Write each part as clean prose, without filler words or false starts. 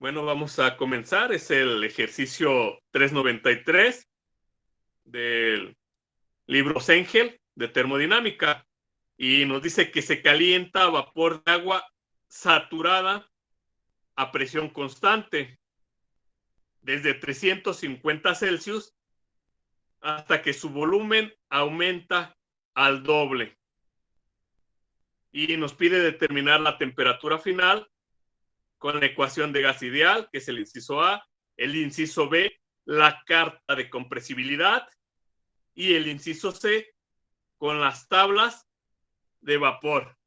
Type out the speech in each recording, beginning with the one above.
Bueno, vamos a comenzar. Es el ejercicio 393 del libro Sengel de termodinámica. Y nos dice que se calienta a vapor de agua saturada a presión constante desde 350 Celsius hasta que su volumen aumenta al doble. Y nos pide determinar la temperatura final con la ecuación de gas ideal, que es el inciso A, el inciso B, la carta de compresibilidad, y el inciso C, con las tablas de vapor.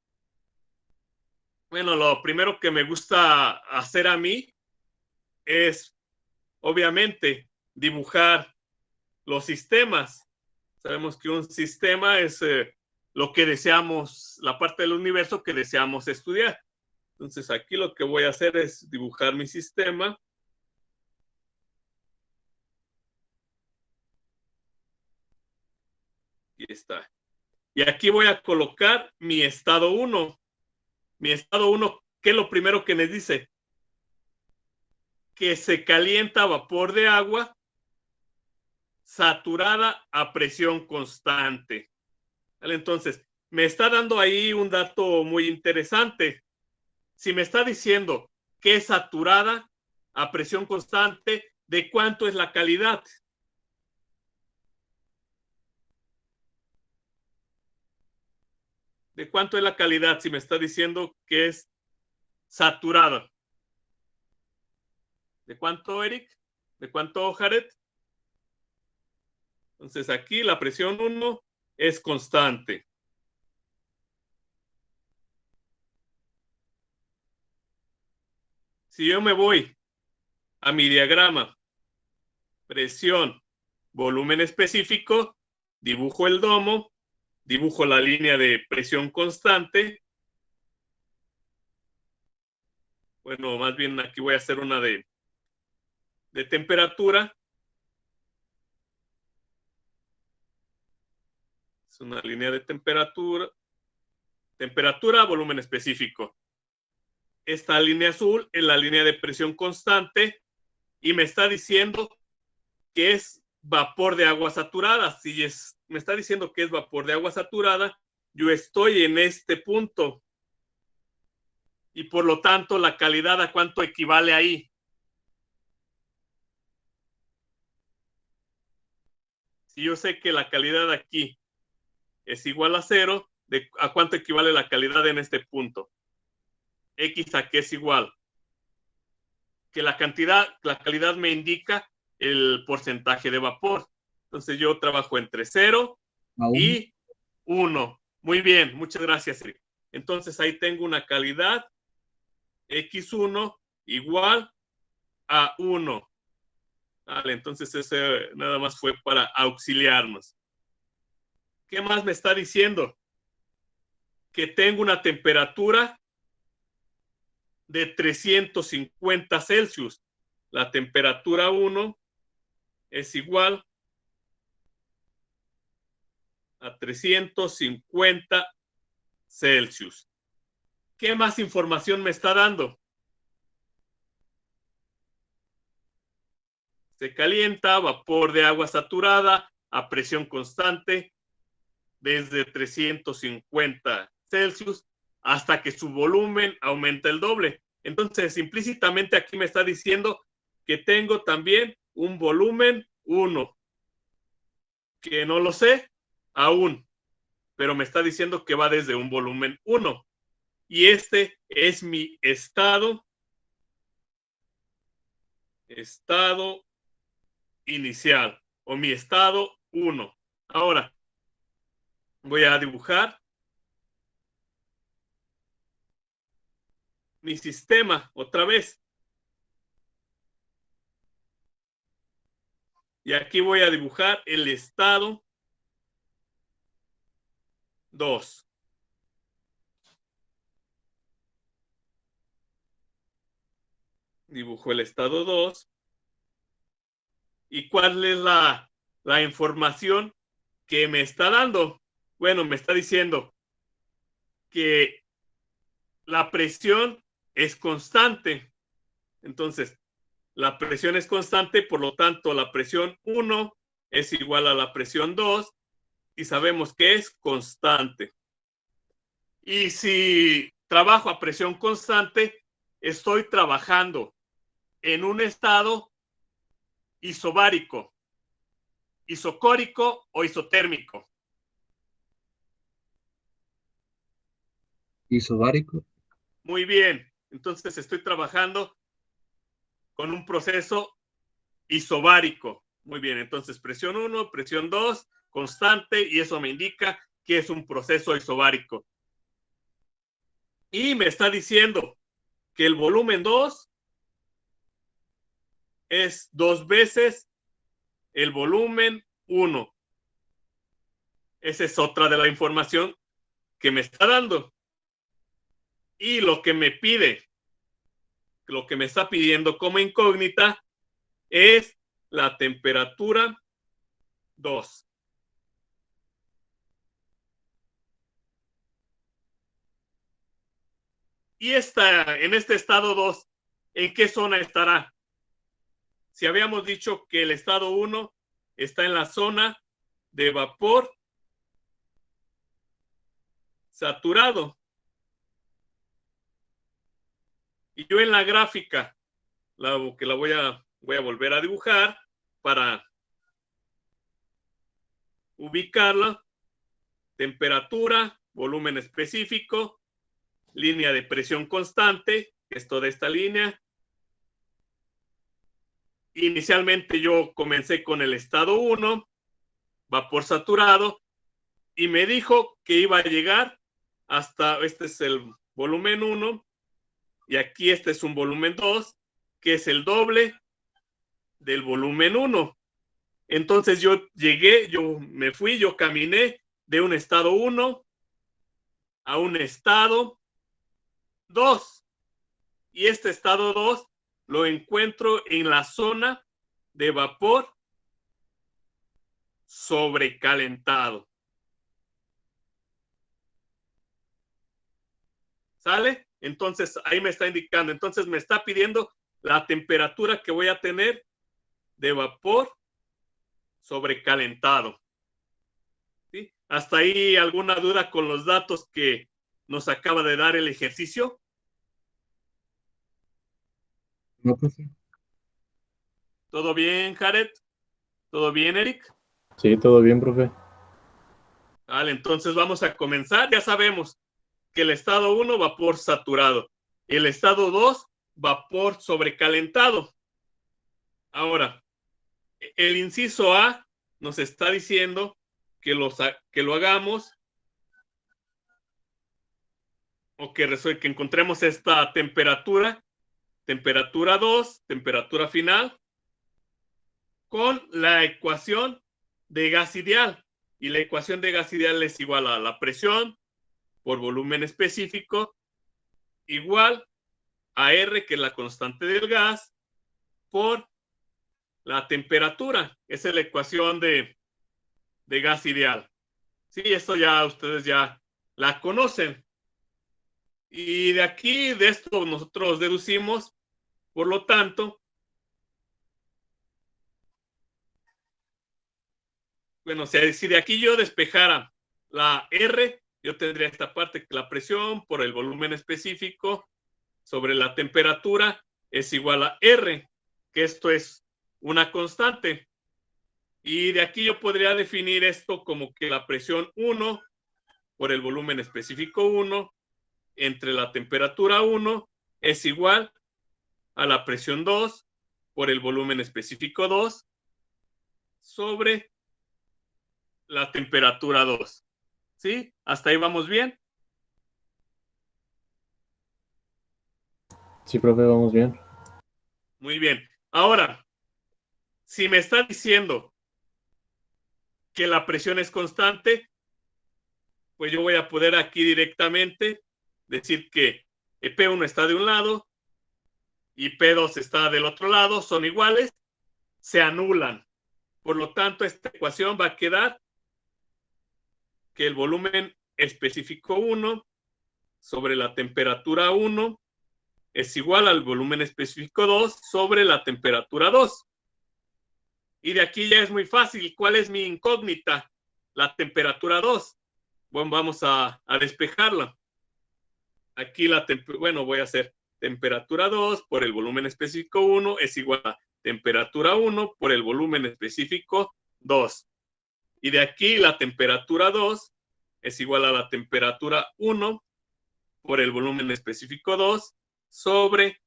Bueno, lo primero que me gusta hacer a mí es, obviamente, dibujar los sistemas. Sabemos que un sistema es lo que deseamos, la parte del universo que deseamos estudiar. Entonces aquí lo que voy a hacer es dibujar mi sistema. Aquí está. Y aquí voy a colocar mi estado 1. Mi estado 1, ¿qué es lo primero que me dice? Que se calienta a vapor de agua saturada a presión constante. ¿Vale? Entonces, me está dando ahí un dato muy interesante. Si me está diciendo que es saturada a presión constante, ¿de cuánto es la calidad? ¿De cuánto es la calidad si me está diciendo que es saturada? ¿De cuánto, Eric? ¿De cuánto, Jared? Entonces aquí la presión 1 es constante. Si yo me voy a mi diagrama, presión, volumen específico, dibujo el domo, dibujo la línea de presión constante. Bueno, más bien aquí voy a hacer una de temperatura. Es una línea de temperatura. Temperatura, volumen específico. Esta línea azul es la línea de presión constante y me está diciendo que es vapor de agua saturada. Si me está diciendo que es vapor de agua saturada, yo estoy en este punto. Y por lo tanto, la calidad, ¿a cuánto equivale ahí? Si yo sé que la calidad aquí es igual a 0, ¿a cuánto equivale la calidad en este punto? X a qué es igual. Que la calidad me indica el porcentaje de vapor. Entonces yo trabajo entre 0 Aún. y 1. Muy bien, muchas gracias, Eric. Entonces ahí tengo una calidad X1 igual a 1. Vale, entonces ese nada más fue para auxiliarnos. ¿Qué más me está diciendo? Que tengo una temperatura de 350 Celsius. La temperatura 1 es igual a 350 Celsius. ¿Qué más información me está dando? Se calienta vapor de agua saturada a presión constante desde 350 Celsius hasta que su volumen aumenta el doble. Entonces, implícitamente aquí me está diciendo que tengo también un volumen 1, que no lo sé aún, pero me está diciendo que va desde un volumen 1. Y este es mi estado inicial o mi estado 1. Ahora voy a dibujar mi sistema otra vez. Y aquí voy a dibujar el estado 2. Dibujo el estado 2. ¿Y cuál es la información que me está dando? Bueno, me está diciendo que la presión es constante. Entonces, la presión es constante, por lo tanto, la presión 1 es igual a la presión 2 y sabemos que es constante. Y si trabajo a presión constante, estoy trabajando en un estado isobárico, isocórico o isotérmico. Isobárico. Muy bien, entonces estoy trabajando con un proceso isobárico. Muy bien, entonces presión 1, presión 2, constante, y eso me indica que es un proceso isobárico. Y me está diciendo que el volumen 2 es 2 veces el volumen 1. Esa es otra de la información que me está dando. Y lo que me pide, lo que me está pidiendo como incógnita es la temperatura 2. Y en este estado 2, ¿en qué zona estará? Si habíamos dicho que el estado 1 está en la zona de vapor saturado. Y yo en la gráfica, que la voy a volver a dibujar para ubicarla, temperatura, volumen específico, línea de presión constante, que es toda esta línea. Inicialmente yo comencé con el estado 1, vapor saturado, y me dijo que iba a llegar hasta, este es el volumen 1, y aquí este es un volumen 2, que es el doble del volumen 1. Entonces yo llegué, yo me fui, yo caminé de un estado 1 a un estado 2. Y este estado 2 lo encuentro en la zona de vapor sobrecalentado. ¿Sale? Entonces ahí me está indicando, entonces me está pidiendo la temperatura que voy a tener de vapor sobrecalentado. ¿Sí? ¿Hasta ahí alguna duda con los datos que nos acaba de dar el ejercicio? No, profe. ¿Todo bien, Jared? ¿Todo bien, Eric? Sí, todo bien, profe. Vale, entonces vamos a comenzar. Ya sabemos que el estado 1, vapor saturado. El estado 2, vapor sobrecalentado. Ahora, el inciso A nos está diciendo que lo hagamos o que encontremos esta temperatura 2, temperatura final, con la ecuación de gas ideal. Y la ecuación de gas ideal es igual a la presión por volumen específico, igual a R, que es la constante del gas, por la temperatura. Esa es la ecuación de gas ideal. Sí, esto ya ustedes ya la conocen. Y de aquí, de esto nosotros deducimos, por lo tanto, bueno, si de aquí yo despejara la R, yo tendría esta parte, que la presión por el volumen específico sobre la temperatura es igual a R, que esto es una constante. Y de aquí yo podría definir esto como que la presión 1 por el volumen específico 1 entre la temperatura 1 es igual a la presión 2 por el volumen específico 2 sobre la temperatura 2. ¿Sí? ¿Hasta ahí vamos bien? Sí, profe, vamos bien. Muy bien. Ahora, si me está diciendo que la presión es constante, pues yo voy a poder aquí directamente decir que P1 está de un lado y P2 está del otro lado, son iguales, se anulan. Por lo tanto, esta ecuación va a quedar que el volumen específico 1 sobre la temperatura 1 es igual al volumen específico 2 sobre la temperatura 2. Y de aquí ya es muy fácil. ¿Cuál es mi incógnita? La temperatura 2. Bueno, vamos a despejarla. Aquí voy a hacer temperatura 2 por el volumen específico 1 es igual a temperatura 1 por el volumen específico 2. Y de aquí la temperatura 2 es igual a la temperatura 1 por el volumen específico 2 sobre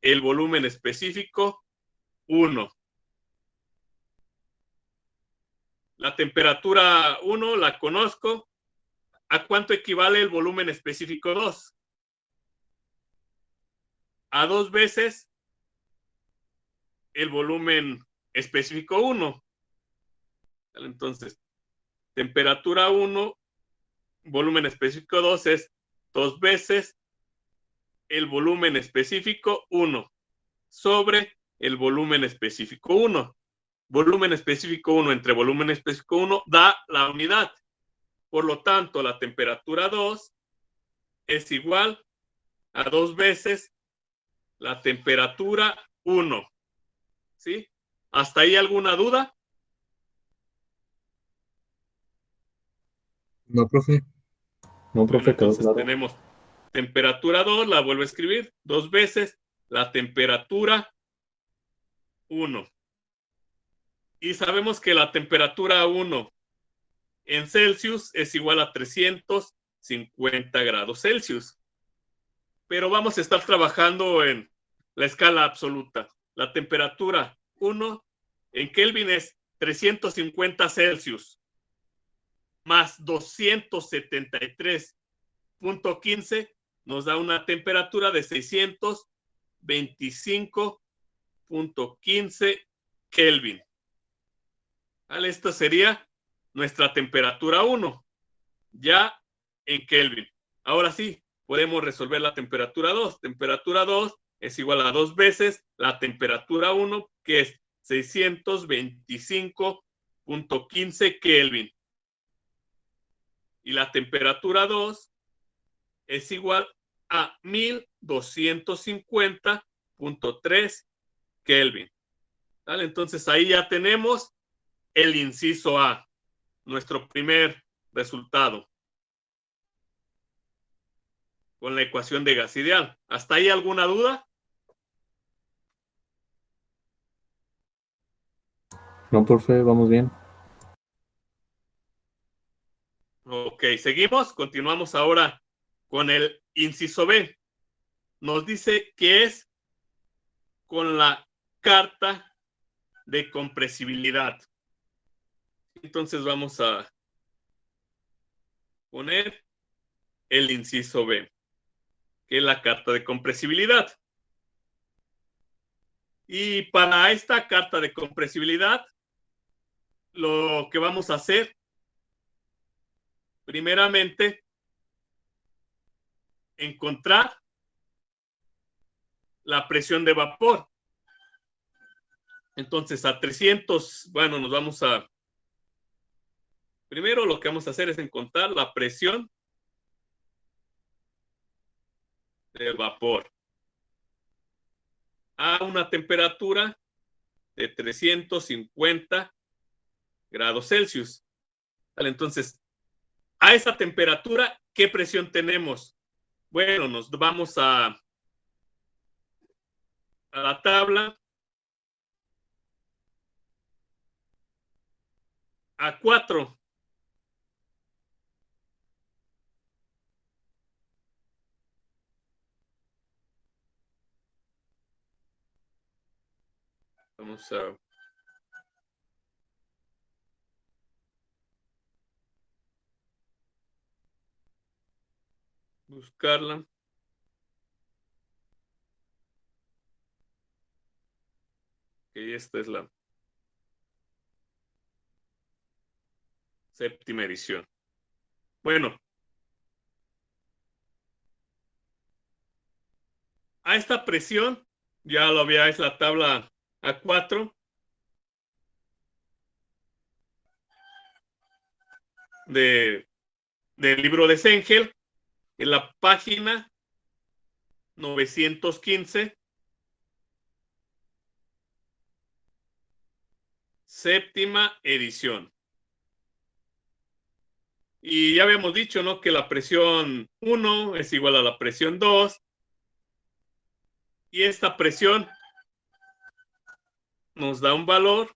el volumen específico 1. La temperatura 1 la conozco. ¿A cuánto equivale el volumen específico 2? A 2 veces el volumen específico 1. Entonces, temperatura 1, volumen específico 2 es 2 veces el volumen específico 1 sobre el volumen específico 1. Volumen específico 1 entre volumen específico 1 da la unidad. Por lo tanto, la temperatura 2 es igual a 2 veces la temperatura 1. ¿Sí? ¿Hasta ahí alguna duda? No, profe. No, Bueno, profe, quedó entonces claro. tenemos temperatura 2, la vuelvo a escribir, 2 veces la temperatura 1. Y sabemos que la temperatura 1 en Celsius es igual a 350 grados Celsius. Pero vamos a estar trabajando en la escala absoluta. La temperatura 1 en Kelvin es 350 Celsius más 273.15 nos da una temperatura de 625.15 Kelvin. ¿Vale? Esta sería nuestra temperatura 1, ya en Kelvin. Ahora sí, podemos resolver la temperatura 2. Temperatura 2 es igual a 2 veces la temperatura 1, que es 625.15 Kelvin. Y la temperatura 2 es igual a 1250.3 Kelvin. ¿Vale? Entonces ahí ya tenemos el inciso A, nuestro primer resultado con la ecuación de gas ideal. ¿Hasta ahí alguna duda? No, profe, vamos bien. Ok, seguimos. Continuamos ahora con el inciso B. Nos dice que es con la carta de compresibilidad. Entonces vamos a poner el inciso B, que es la carta de compresibilidad. Y para esta carta de compresibilidad, lo que vamos a hacer, primeramente, encontrar la presión de vapor. Entonces, a 300, bueno, nos vamos a... Primero lo que vamos a hacer es encontrar la presión del vapor a una temperatura de 350 grados Celsius. ¿Vale? Entonces, a esa temperatura, ¿qué presión tenemos? Bueno, nos vamos a la tabla. A 4. Vamos a buscarla. Que esta es la séptima edición. Bueno, a esta presión, ya lo había, es la tabla A4 del libro de Sengel, en la página 915, séptima edición. Y ya habíamos dicho, ¿no?, que la presión 1 es igual a la presión 2. Y esta presión nos da un valor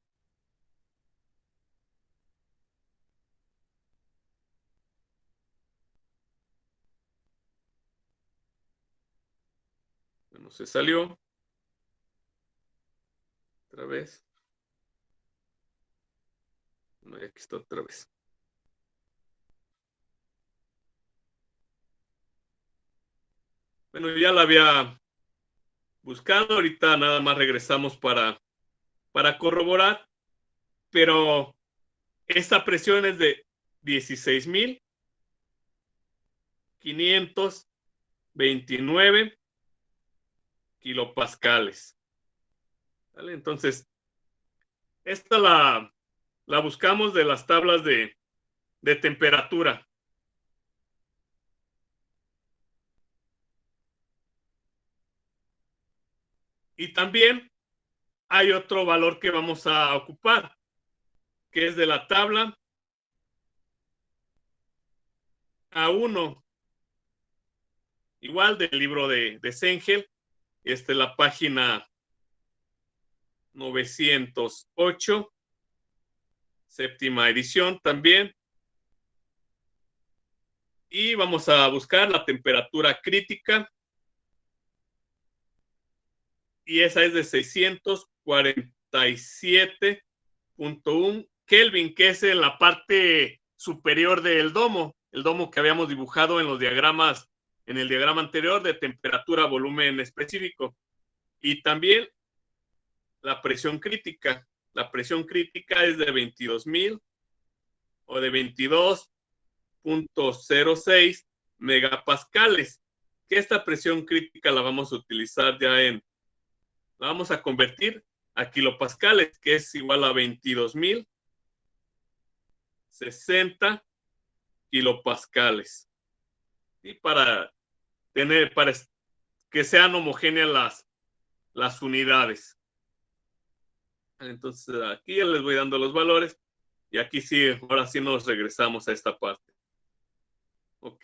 bueno, se salió otra vez. No, aquí está otra vez. Bueno, ya la había buscado, ahorita nada más regresamos para corroborar, pero esta presión es de 16,529 kilopascales. ¿Vale? Entonces, esta la buscamos de las tablas de temperatura. Y también hay otro valor que vamos a ocupar, que es de la tabla A1, igual del libro de Sengel, la página 908, séptima edición también. Y vamos a buscar la temperatura crítica. Y esa es de 647.1 Kelvin, que es en la parte superior del domo, el domo que habíamos dibujado en los diagramas, en el diagrama anterior de temperatura, volumen específico. Y también la presión crítica. La presión crítica es de 22,000 o de 22.06 megapascales, que esta presión crítica la vamos a utilizar ya la vamos a convertir a kilopascales, que es igual a 22,060 kilopascales. Y para que sean homogéneas las unidades. Entonces aquí ya les voy dando los valores y aquí sí, ahora sí nos regresamos a esta parte. Ok.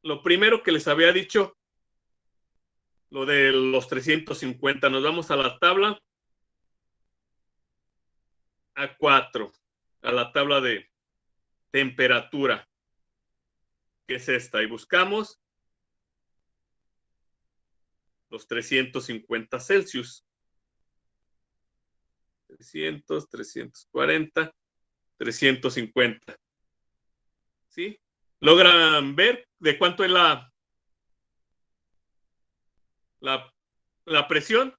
Lo primero que les había dicho, lo de los 350, nos vamos a la tabla A4, a la tabla de temperatura, que es esta, y buscamos los 350 Celsius. 300, 340, 350. ¿Sí? ¿Logran ver de cuánto es la presión?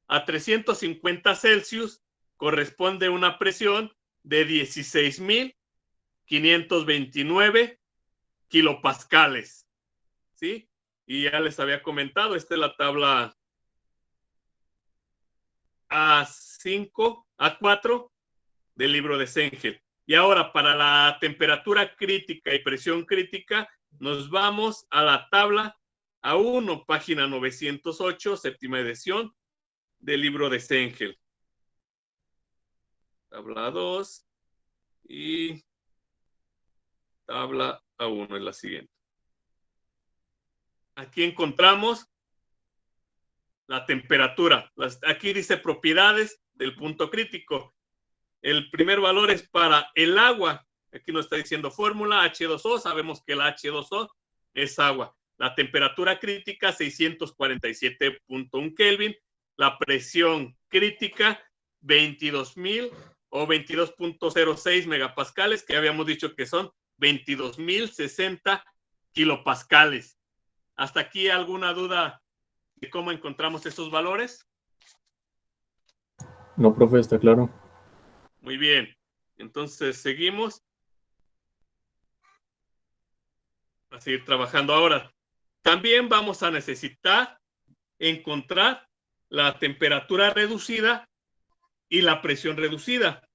A 350 Celsius corresponde una presión de 16,529 kilopascales. ¿Sí? Y ya les había comentado, esta es la tabla A5, A4 del libro de Sengel. Y ahora, para la temperatura crítica y presión crítica, nos vamos a la tabla A1, página 908, séptima edición del libro de Sengel. Tabla 2 y tabla A1 es la siguiente. Aquí encontramos la temperatura. Aquí dice propiedades del punto crítico. El primer valor es para el agua. Aquí nos está diciendo fórmula H2O. Sabemos que la H2O es agua. La temperatura crítica 647.1 Kelvin. La presión crítica 22,000 o 22.06 megapascales, que habíamos dicho que son 22,060 kilopascales. ¿Hasta aquí alguna duda de cómo encontramos estos valores? No, profe, está claro. Muy bien. Entonces seguimos a seguir trabajando ahora. También vamos a necesitar encontrar la temperatura reducida y la presión reducida.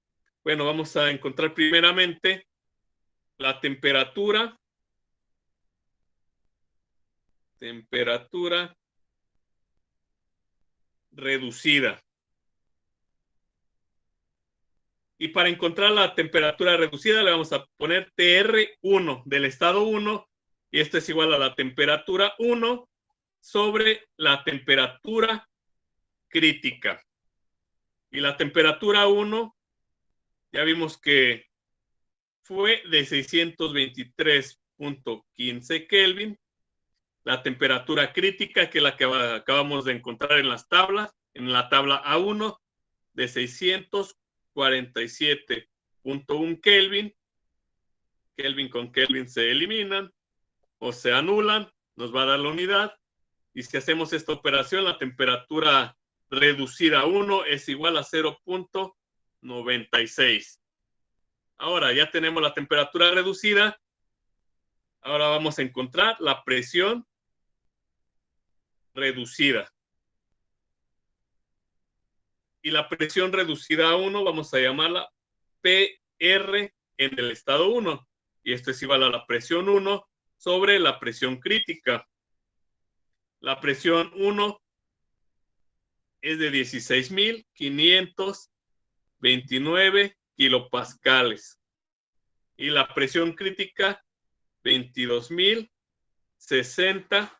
Bueno, vamos a encontrar primeramente la temperatura temperatura reducida. Y para encontrar la temperatura reducida le vamos a poner TR1 del estado 1, y esto es igual a la temperatura 1 sobre la temperatura crítica. Y la temperatura 1, ya vimos que fue de 623.15 Kelvin. La temperatura crítica, que es la que acabamos de encontrar en las tablas, en la tabla A1, de 647.1 Kelvin. Kelvin con Kelvin se eliminan o se anulan, nos va a dar la unidad. Y si hacemos esta operación, la temperatura reducida a 1 es igual a 0.96. Ahora ya tenemos la temperatura reducida. Ahora vamos a encontrar la presión reducida. Y la presión reducida a 1 vamos a llamarla PR en el estado 1. Y esto es igual a la presión 1 sobre la presión crítica. La presión 1 es de 16.529 kilopascales. Y la presión crítica, 22.060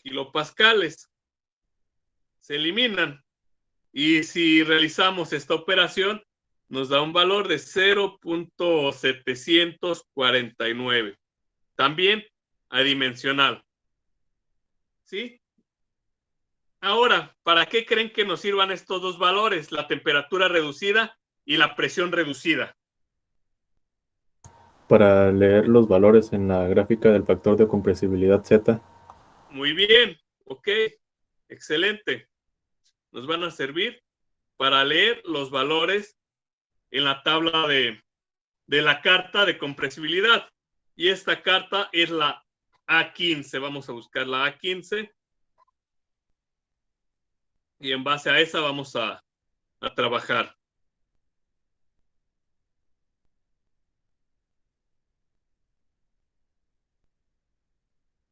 kilopascales. Se eliminan. Y si realizamos esta operación, nos da un valor de 0.749. También adimensional. ¿Sí? Ahora, ¿para qué creen que nos sirvan estos dos valores? La temperatura reducida y la presión reducida. Para leer los valores en la gráfica del factor de compresibilidad Z. Muy bien, ok, excelente. Nos van a servir para leer los valores en la tabla de la carta de compresibilidad. Y esta carta es la A15. Vamos a buscar la A15. Y en base a esa vamos a trabajar.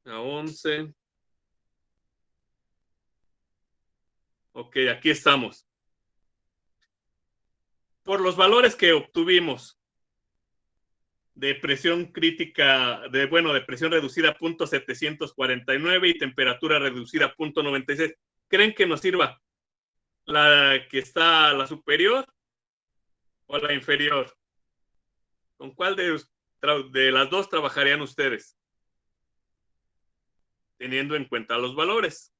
A 11. Ok, aquí estamos. Por los valores que obtuvimos de presión crítica, de presión reducida 0.749 y temperatura reducida 0.96, ¿creen que nos sirva la que está la superior o la inferior? ¿Con cuál de las dos trabajarían ustedes? Teniendo en cuenta los valores.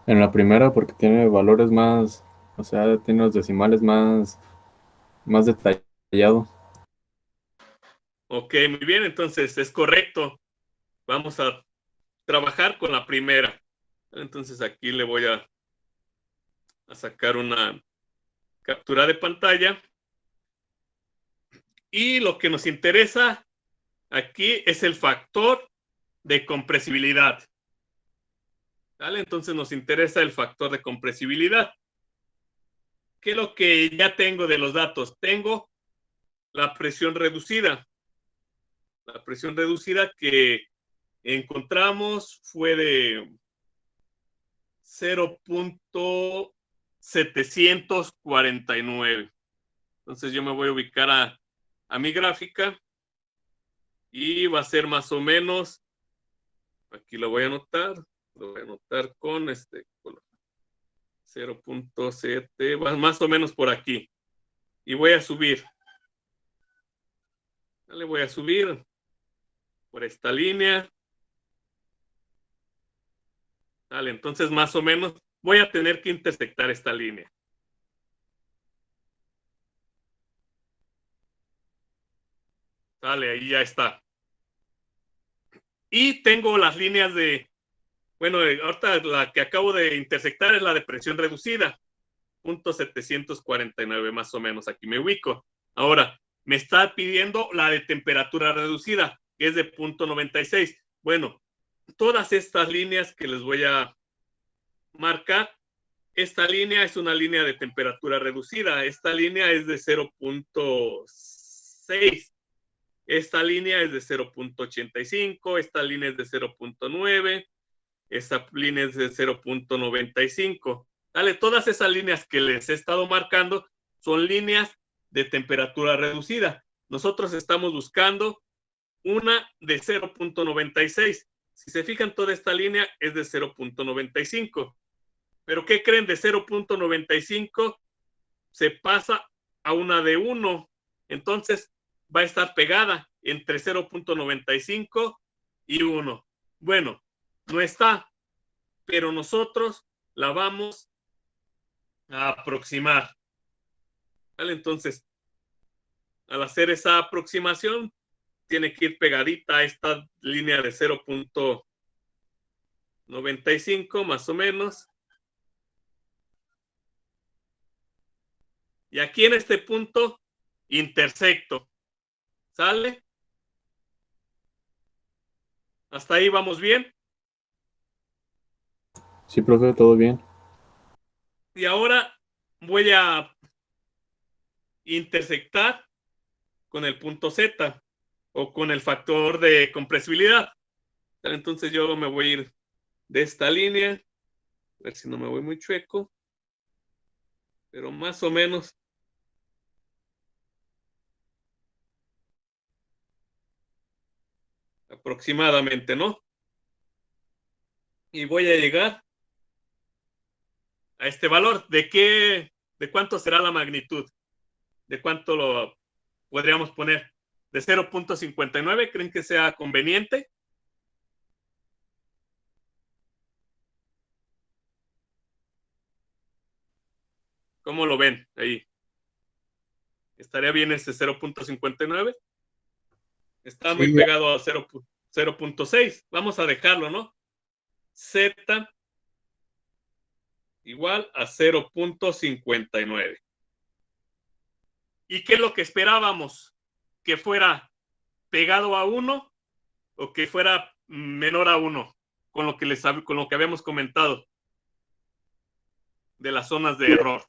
En la primera, porque tiene valores más, o sea, tiene los decimales más detallados. Ok, muy bien, entonces es correcto. Vamos a trabajar con la primera. Entonces aquí le voy a sacar una captura de pantalla. Y lo que nos interesa aquí es el factor de compresibilidad. ¿Vale? Entonces nos interesa el factor de compresibilidad. ¿Qué es lo que ya tengo de los datos? Tengo la presión reducida. La presión reducida que encontramos fue de 0.749. Entonces yo me voy a ubicar a mi gráfica y va a ser más o menos, aquí lo voy a anotar con este color, 0.7, más o menos por aquí. Y voy a subir. Le voy a subir por esta línea. Vale, entonces más o menos voy a tener que intersectar esta línea. Vale, ahí ya está. Y tengo las líneas de, ahorita la que acabo de intersectar es la de presión reducida, 0.749 más o menos, aquí me ubico. Ahora, me está pidiendo la de temperatura reducida, que es de 0.96. Bueno, todas estas líneas que les voy a marcar esta línea es una línea de temperatura reducida. Esta línea es de 0.6. Esta línea es de 0.85. Esta línea es de 0.9. Esta línea es de 0.95. ¿Vale? Todas esas líneas que les he estado marcando son líneas de temperatura reducida. Nosotros estamos buscando una de 0.96. Si se fijan, toda esta línea es de 0.95. ¿Pero qué creen? De 0.95 se pasa a una de 1. Entonces va a estar pegada entre 0.95 y 1. Bueno, no está, pero nosotros la vamos a aproximar. ¿Vale? Entonces, al hacer esa aproximación, tiene que ir pegadita a esta línea de 0.95 más o menos. Y aquí en este punto intersecto. ¿Sale? ¿Hasta ahí vamos bien? Sí, profe, todo bien. Y ahora voy a intersectar con el punto Z o con el factor de compresibilidad. Entonces yo me voy a ir de esta línea, a ver si no me voy muy chueco, pero más o menos aproximadamente, ¿no? Y voy a llegar a este valor. ¿De cuánto será la magnitud? ¿De cuánto lo podríamos poner? ¿De 0.59? ¿Creen que sea conveniente? ¿Cómo lo ven ahí? ¿Estaría bien ese 0.59? Está muy Sí, pegado a 0.6. Vamos a dejarlo, ¿no? Z igual a 0.59. ¿Y qué es lo que esperábamos? ¿Que fuera pegado a 1 o que fuera menor a 1? Con lo que habíamos comentado de las zonas de error.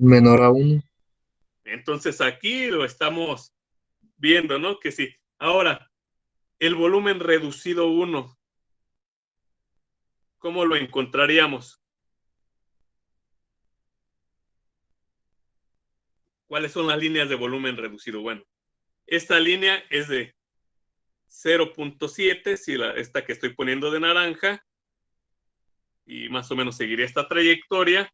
menor aún. Entonces aquí lo estamos viendo, ¿no? Que sí. Ahora, el volumen reducido 1, ¿cómo lo encontraríamos? ¿Cuáles son las líneas de volumen reducido? Bueno, esta línea es de 0.7, si esta que estoy poniendo de naranja, y más o menos seguiría esta trayectoria.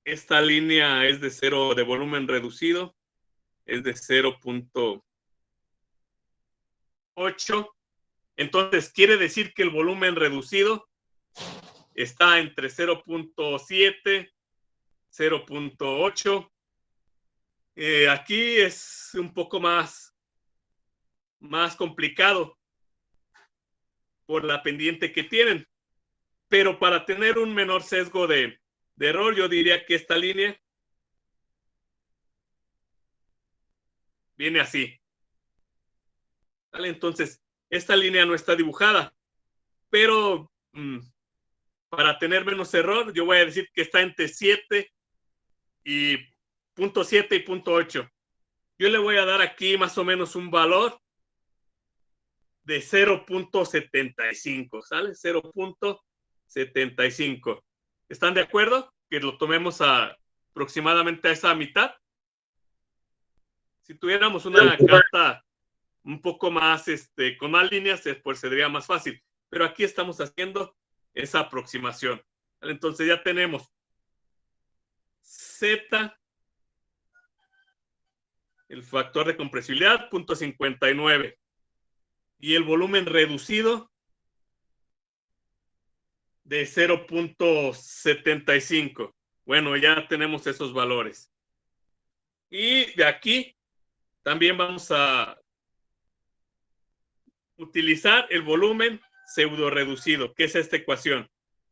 Esta línea es de 0 de volumen reducido, es de 0.8. Entonces, quiere decir que el volumen reducido está entre 0.7, 0.8. Aquí es un poco más complicado por la pendiente que tienen. Pero para tener un menor sesgo de error, yo diría que esta línea viene así. ¿Vale? Entonces, esta línea no está dibujada, pero para tener menos error, yo voy a decir que está entre 7 y 0.7 y 0.8. Yo le voy a dar aquí más o menos un valor de 0.75, ¿sale? 0.75. ¿Están de acuerdo? Que lo tomemos aproximadamente a esa mitad. Si tuviéramos una carta un poco más, con más líneas, pues sería más fácil. Pero aquí estamos haciendo esa aproximación. Entonces ya tenemos Z, el factor de compresibilidad, 0.59. Y el volumen reducido de 0.75. Bueno, ya tenemos esos valores. Y de aquí también vamos a utilizar el volumen pseudo reducido, que es esta ecuación.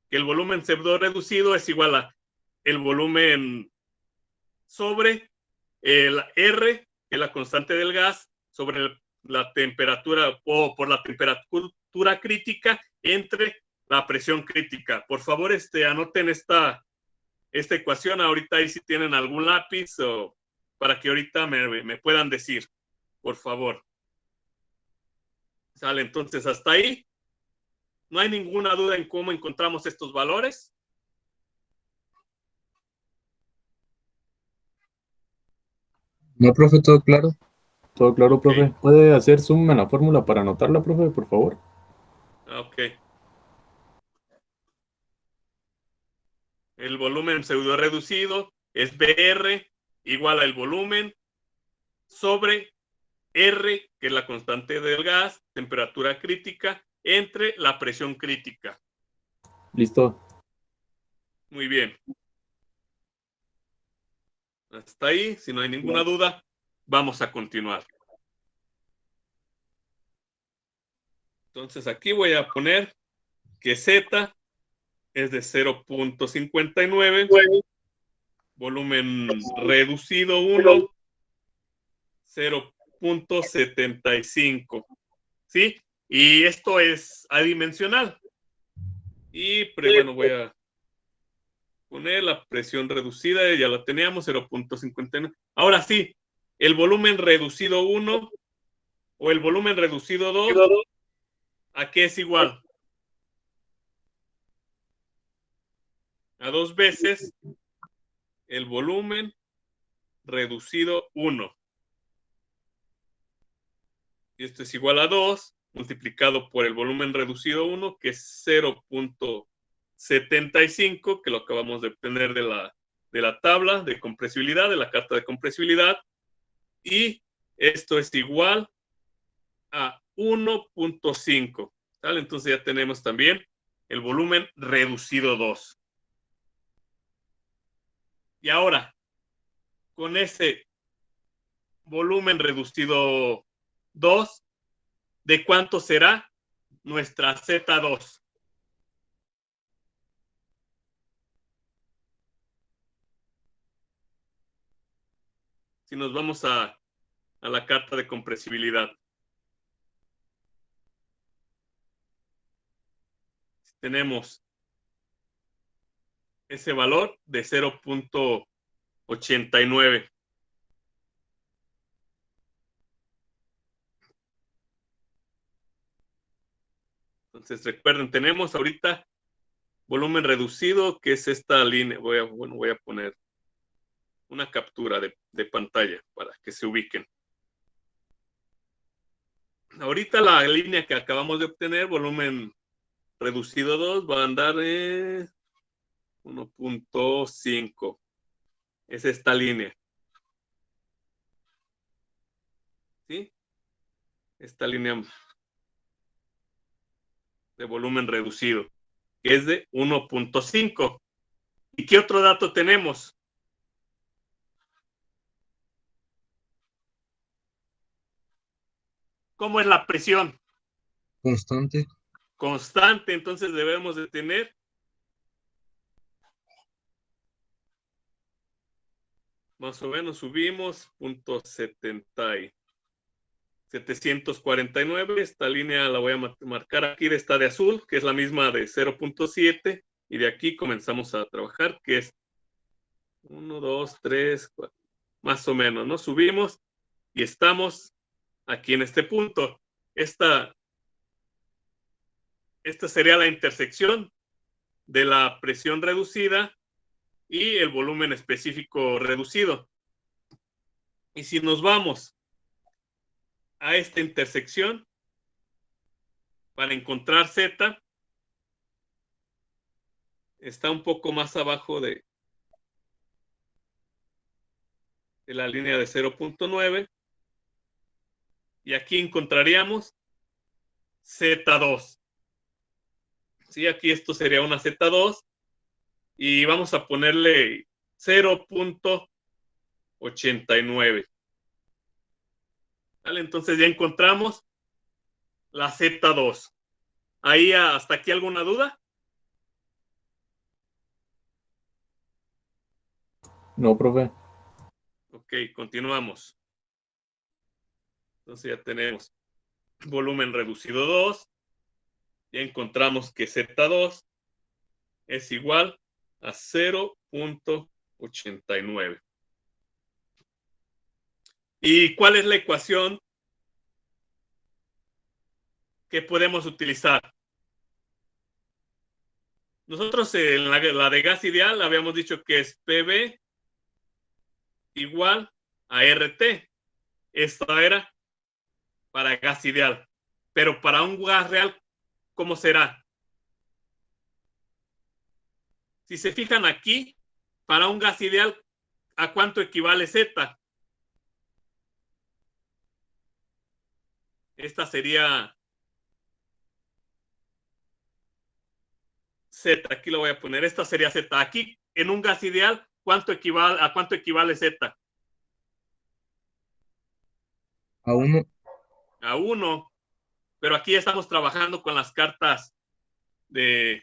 Que el volumen pseudo reducido es igual a el volumen sobre el R, que es la constante del gas, sobre la temperatura o por la temperatura crítica entre la presión crítica. Por favor, anoten esta ecuación ahorita ahí si tienen algún lápiz o para que ahorita me puedan decir, por favor. Sale, entonces hasta ahí. No hay ninguna duda en cómo encontramos estos valores. No, profe, todo claro. Todo claro, Ok, profe. ¿Puede hacer zoom en la fórmula para anotarla, profe, por favor? ok. El volumen pseudo reducido es BR igual al volumen sobre R, que es la constante del gas, temperatura crítica, entre la presión crítica. Listo. Muy bien. Hasta ahí, si no hay ninguna duda, vamos a continuar. Entonces aquí voy a poner que Z es de 0.59, volumen reducido 1, 0.75. ¿Sí? Y esto es adimensional. Y bueno, voy a poner la presión reducida, ya la teníamos, 0.59. Ahora sí, el volumen reducido 1 o el volumen reducido 2, ¿a qué es igual? A 2 veces el volumen reducido 1. Y esto es igual a 2 multiplicado por el volumen reducido 1, que es 0.75, que lo acabamos de obtener de la tabla de compresibilidad, de la carta de compresibilidad. Y esto es igual a 1.5. ¿Vale? Entonces ya tenemos también el volumen reducido 2. Y ahora, con ese volumen reducido 2, ¿de cuánto será nuestra Z2? Si nos vamos a la carta de compresibilidad. Tenemos ese valor de 0.89. Entonces recuerden, tenemos ahorita volumen reducido, que es esta línea. Voy a poner una captura de pantalla para que se ubiquen. Ahorita la línea que acabamos de obtener, volumen reducido 2, va a andar en 1.5. Es esta línea. ¿Sí? Esta línea de volumen reducido, que es de 1.5. ¿Y qué otro dato tenemos? ¿Cómo es la presión? Constante. Constante, entonces debemos de tener más o menos, subimos 749. Esta línea la voy a marcar aquí, de esta de azul, que es la misma de 0.7, y de aquí comenzamos a trabajar, que es 1, 2, 3, 4, más o menos, ¿no? Subimos y estamos aquí en este punto. Esta sería la intersección de la presión reducida y el volumen específico reducido. Y si nos vamos a esta intersección para encontrar Z, está un poco más abajo de la línea de 0.9, y aquí encontraríamos Z2. ¿Sí? Aquí esto sería una Z2 y vamos a ponerle 0.89. ¿Vale? Entonces ya encontramos la Z2. ¿Ahí hasta aquí alguna duda? No, profe. Ok, continuamos. Entonces ya tenemos volumen reducido 2 ya encontramos que Z2 es igual a 0.89. ¿Y cuál es la ecuación que podemos utilizar? Nosotros en la de gas ideal habíamos dicho que es PV igual a RT. Esta era para gas ideal. Pero para un gas real, ¿cómo será? Si se fijan aquí, para un gas ideal, ¿a cuánto equivale Z? Esta sería Z. Aquí lo voy a poner. Esta sería Z. Aquí, en un gas ideal, ¿a cuánto equivale Z? A 1. A 1. Pero aquí estamos trabajando con las cartas de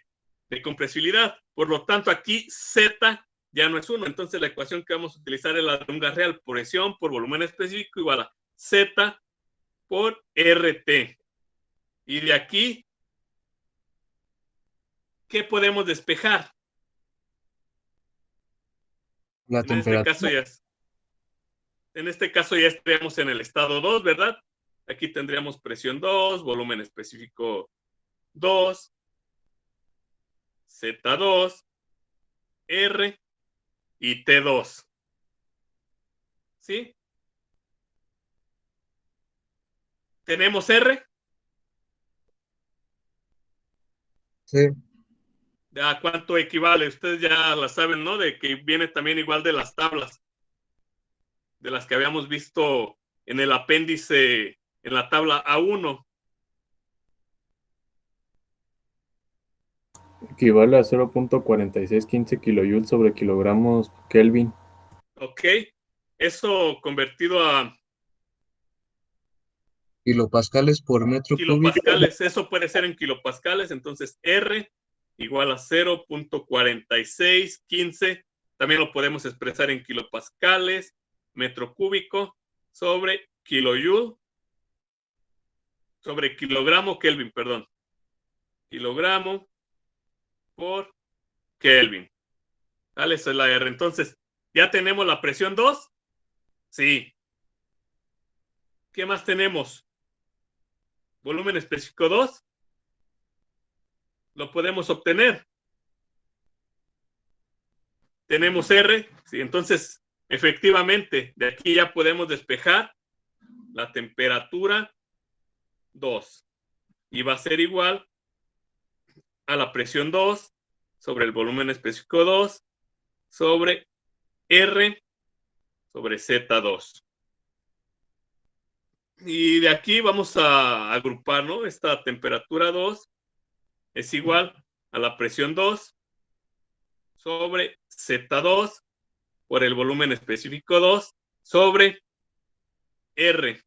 compresibilidad. Por lo tanto, aquí Z ya no es 1. Entonces, la ecuación que vamos a utilizar es la de un gas real. Presión por volumen específico igual a Z por RT. Y de aquí, ¿qué podemos despejar? La temperatura. En este caso ya estaríamos en el estado 2, ¿verdad? Aquí tendríamos presión 2, volumen específico 2, Z2, R y T2. ¿Sí? ¿Tenemos R? Sí. ¿A cuánto equivale? Ustedes ya la saben, ¿no? De que viene también igual de las tablas, de las que habíamos visto en el apéndice, en la tabla A1. Equivale a 0.4615 kilojoules sobre kilogramos Kelvin. Ok. Eso convertido a Kilopascales por metro cúbico. kilopascales, eso puede ser en kilopascales, entonces R igual a 0.4615, también lo podemos expresar en kilopascales, metro cúbico, sobre kilojoule, sobre kilogramo Kelvin, perdón, kilogramo por Kelvin. ¿Vale? Esa es la R. Entonces, ¿ya tenemos la presión 2? Sí. ¿Qué más tenemos? Volumen específico 2. Lo podemos obtener. Tenemos R, sí, entonces efectivamente de aquí ya podemos despejar la temperatura 2 y va a ser igual a la presión 2 sobre el volumen específico 2 sobre R sobre Z2. Y de aquí vamos a agrupar, ¿no? Esta temperatura 2 es igual a la presión 2 sobre Z2 por el volumen específico 2 sobre R.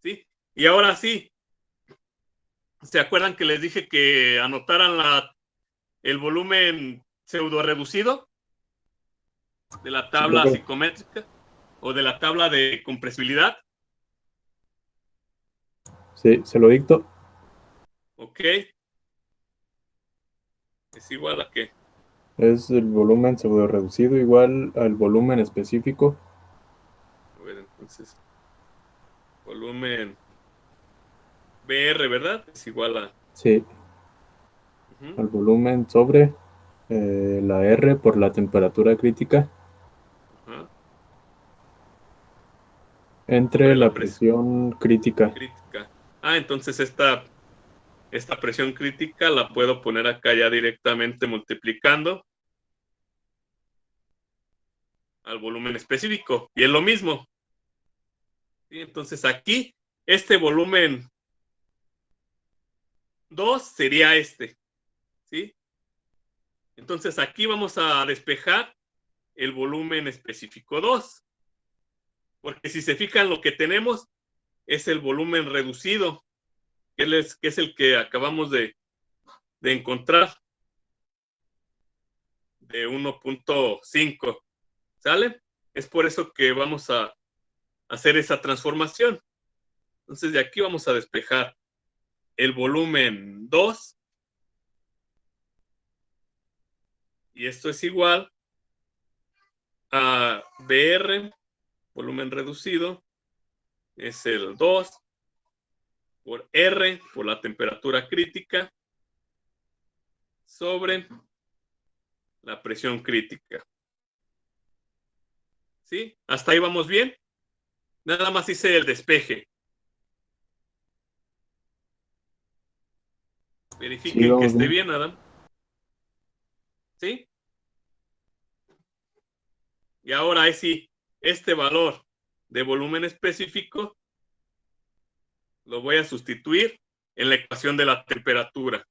¿Sí? Y ahora sí, ¿se acuerdan que les dije que anotaran el volumen pseudo reducido de la Sí, tabla profe. psicométrica o de la tabla de compresibilidad? Sí, se lo dicto. Ok. ¿Es igual a qué? Es el volumen pseudo reducido igual al volumen específico. A ver, entonces, volumen BR, ¿verdad? Es igual a... Sí, Uh-huh, al volumen sobre la R por la temperatura crítica uh-huh, entre sobre la la presión presión crítica. crítica. Ah, entonces esta presión crítica la puedo poner acá ya directamente multiplicando al volumen específico. Y es lo mismo. ¿Sí? Entonces aquí, este volumen 2 sería este. ¿Sí? Entonces aquí vamos a despejar el volumen específico 2. Porque si se fijan, lo que tenemos es el volumen reducido, que es el que acabamos de encontrar, de 1.5. ¿Sale? Es por eso que vamos a hacer esa transformación. Entonces de aquí vamos a despejar el volumen 2. Y esto es igual a BR, volumen reducido, es el 2 por R, por la temperatura crítica, sobre la presión crítica. ¿Sí? ¿Hasta ahí vamos bien? Nada más hice el despeje. Verifiquen que esté bien, Adam. ¿Sí? Y ahora sí, este valor de volumen específico lo voy a sustituir en la ecuación de la temperatura.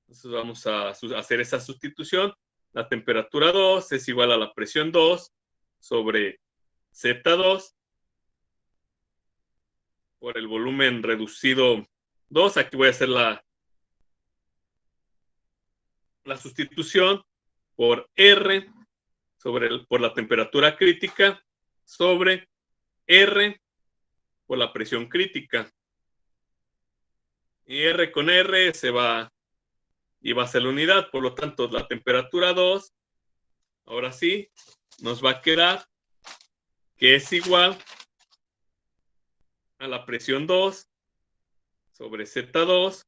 Entonces vamos a hacer esa sustitución. La temperatura 2 es igual a la presión 2 sobre Z2 por el volumen reducido 2. Aquí voy a hacer la sustitución por R por la temperatura crítica sobre R por la presión crítica. Y R con R se va y va a ser la unidad. Por lo tanto, la temperatura 2, ahora sí, nos va a quedar que es igual a la presión 2 sobre Z2.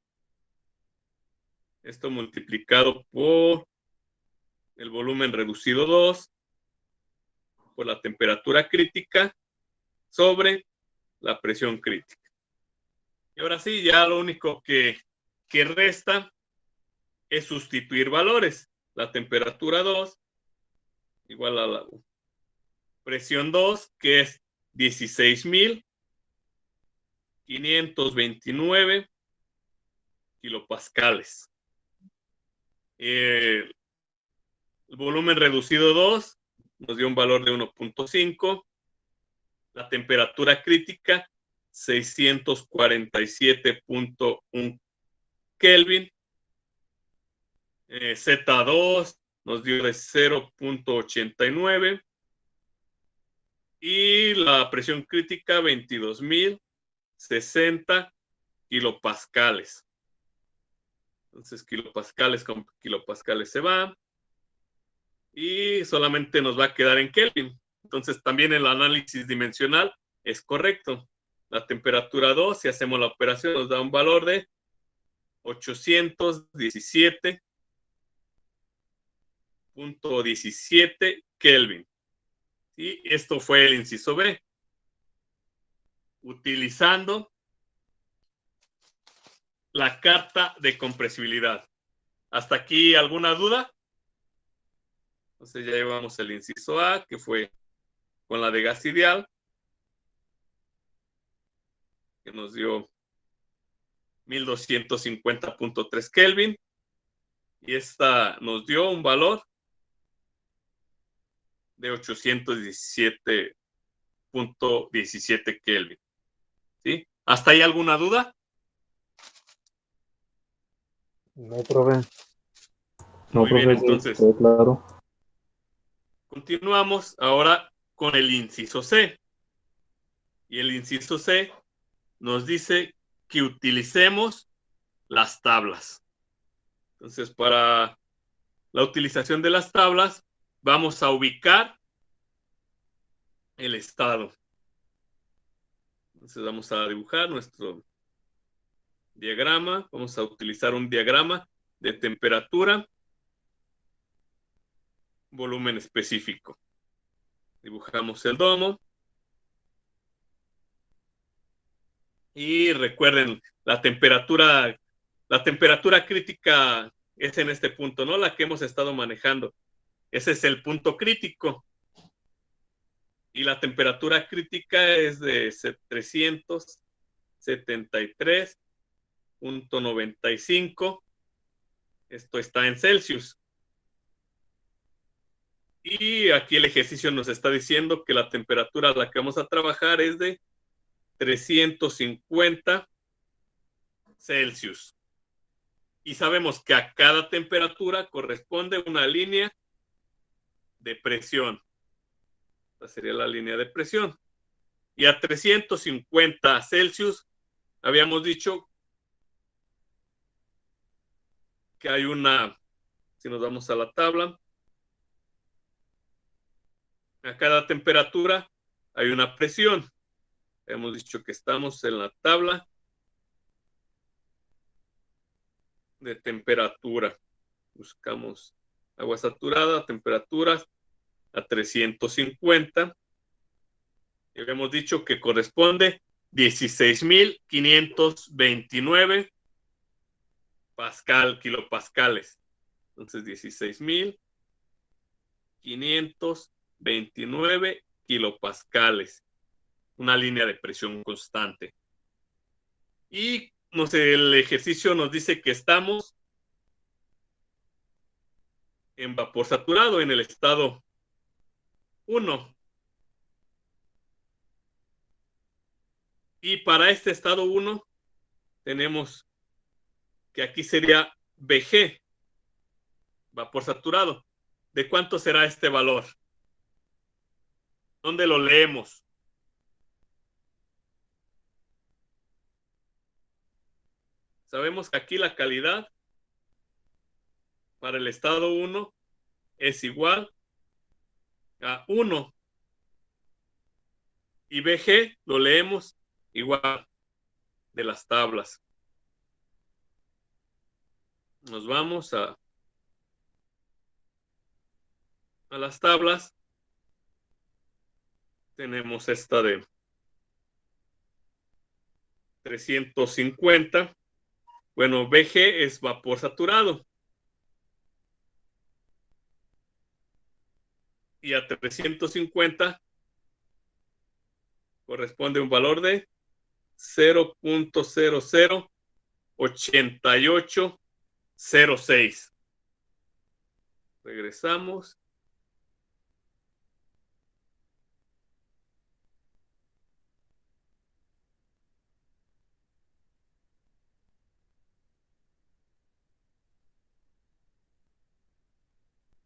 Esto multiplicado por el volumen reducido 2 por la temperatura crítica sobre la presión crítica. Y ahora sí, ya lo único que resta es sustituir valores. La temperatura 2 igual a la presión 2, que es 16.529 kilopascales. El volumen reducido 2 nos dio un valor de 1.5. La temperatura crítica, 647.1 Kelvin. Z2 nos dio de 0.89. Y la presión crítica, 22.060 kilopascales. Entonces, kilopascales con kilopascales se van. Y solamente nos va a quedar en Kelvin. Entonces, también el análisis dimensional es correcto. La temperatura 2, si hacemos la operación, nos da un valor de 817.17 Kelvin. Y esto fue el inciso B. Utilizando la carta de compresibilidad. ¿Hasta aquí alguna duda? Entonces ya llevamos el inciso A, que fue con la de gas ideal, que nos dio 1250.3 Kelvin. Y esta nos dio un valor de 817.17 Kelvin. ¿Sí? ¿Hasta ahí alguna duda? No, profe. Muy bien, entonces claro. continuamos ahora con el inciso C. Y el inciso C nos dice que utilicemos las tablas. Entonces, para la utilización de las tablas, vamos a ubicar el estado. Entonces, vamos a dibujar nuestro diagrama. Vamos a utilizar un diagrama de temperatura, volumen específico. Dibujamos el domo. Y recuerden, la temperatura crítica es en este punto, ¿no? La que hemos estado manejando. Ese es el punto crítico. Y la temperatura crítica es de 373.95. Esto está en Celsius. Y aquí el ejercicio nos está diciendo que la temperatura a la que vamos a trabajar es de 350 Celsius. Y sabemos que a cada temperatura corresponde una línea de presión. Esta sería la línea de presión. Y a 350 Celsius habíamos dicho que hay una, si nos vamos a la tabla, a cada temperatura hay una presión. Hemos dicho que estamos en la tabla de temperatura. Buscamos agua saturada, temperaturas a 350. Y habíamos dicho que corresponde 16.529 kilopascales. Entonces, 16.529 kilopascales. Una línea de presión constante. Y el ejercicio nos dice que estamos en vapor saturado, en el estado 1. Y para este estado 1 tenemos que aquí sería Vg, vapor saturado. ¿De cuánto será este valor? ¿Dónde lo leemos? Sabemos que aquí la calidad para el estado 1 es igual a 1. Y Vg lo leemos igual de las tablas. Nos vamos a las tablas. Tenemos esta de 350. Bueno, Vg es vapor saturado. Y a 350 corresponde un valor de 0.008806. Regresamos.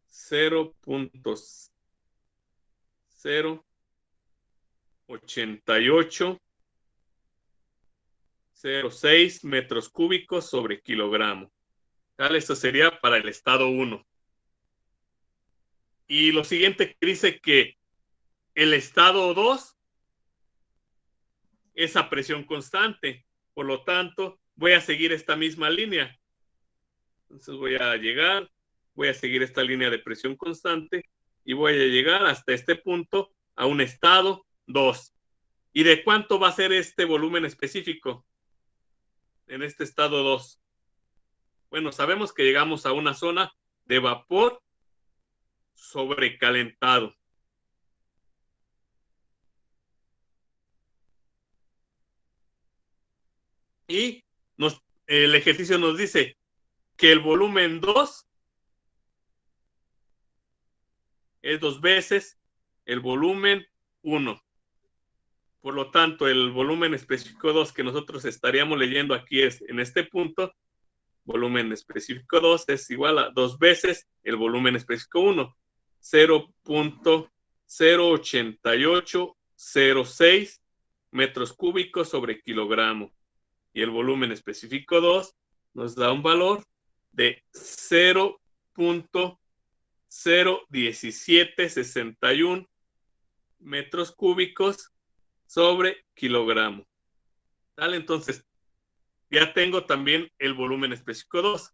Cero punto 0.8806 metros cúbicos sobre kilogramo. ¿Vale? Esto sería para el estado 1. Y lo siguiente que dice que el estado 2 es a presión constante. Por lo tanto, voy a seguir esta misma línea. Entonces voy a seguir esta línea de presión constante y voy a llegar hasta este punto a un estado 2. ¿Y de cuánto va a ser este volumen específico en este estado 2? Bueno, sabemos que llegamos a una zona de vapor sobrecalentado. Y el ejercicio nos dice que el volumen 2 es 2 veces el volumen 1. Por lo tanto, el volumen específico 2 que nosotros estaríamos leyendo aquí es en este punto, volumen específico 2 es igual a 2 veces el volumen específico 1, 0.08806 metros cúbicos sobre kilogramo. Y el volumen específico 2 nos da un valor de 0.01761 metros cúbicos sobre kilogramo. ¿Vale? Entonces, ya tengo también el volumen específico 2.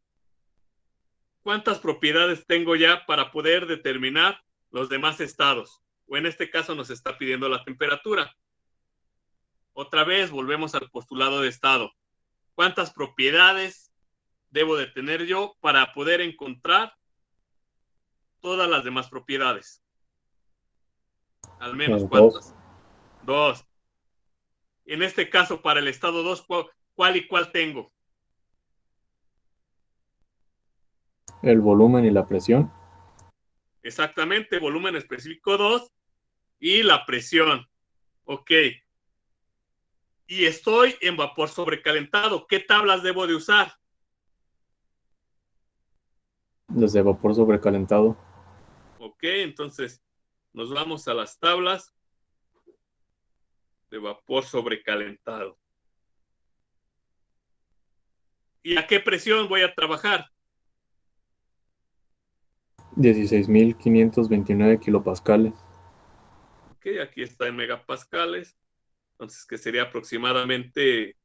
¿Cuántas propiedades tengo ya para poder determinar los demás estados? O en este caso nos está pidiendo la temperatura. Otra vez volvemos al postulado de estado. ¿Cuántas propiedades debo de tener yo para poder encontrar todas las demás propiedades? Al menos, ¿cuántas? 2. En este caso, para el estado 2, ¿cuál y cuál tengo? El volumen y la presión. Exactamente, volumen específico 2 y la presión. Ok. Y estoy en vapor sobrecalentado. ¿Qué tablas debo de usar? Desde vapor sobrecalentado. Ok, entonces nos vamos a las tablas de vapor sobrecalentado. ¿Y a qué presión voy a trabajar? 16.529 kilopascales. Ok, aquí está en megapascales. Entonces, que sería aproximadamente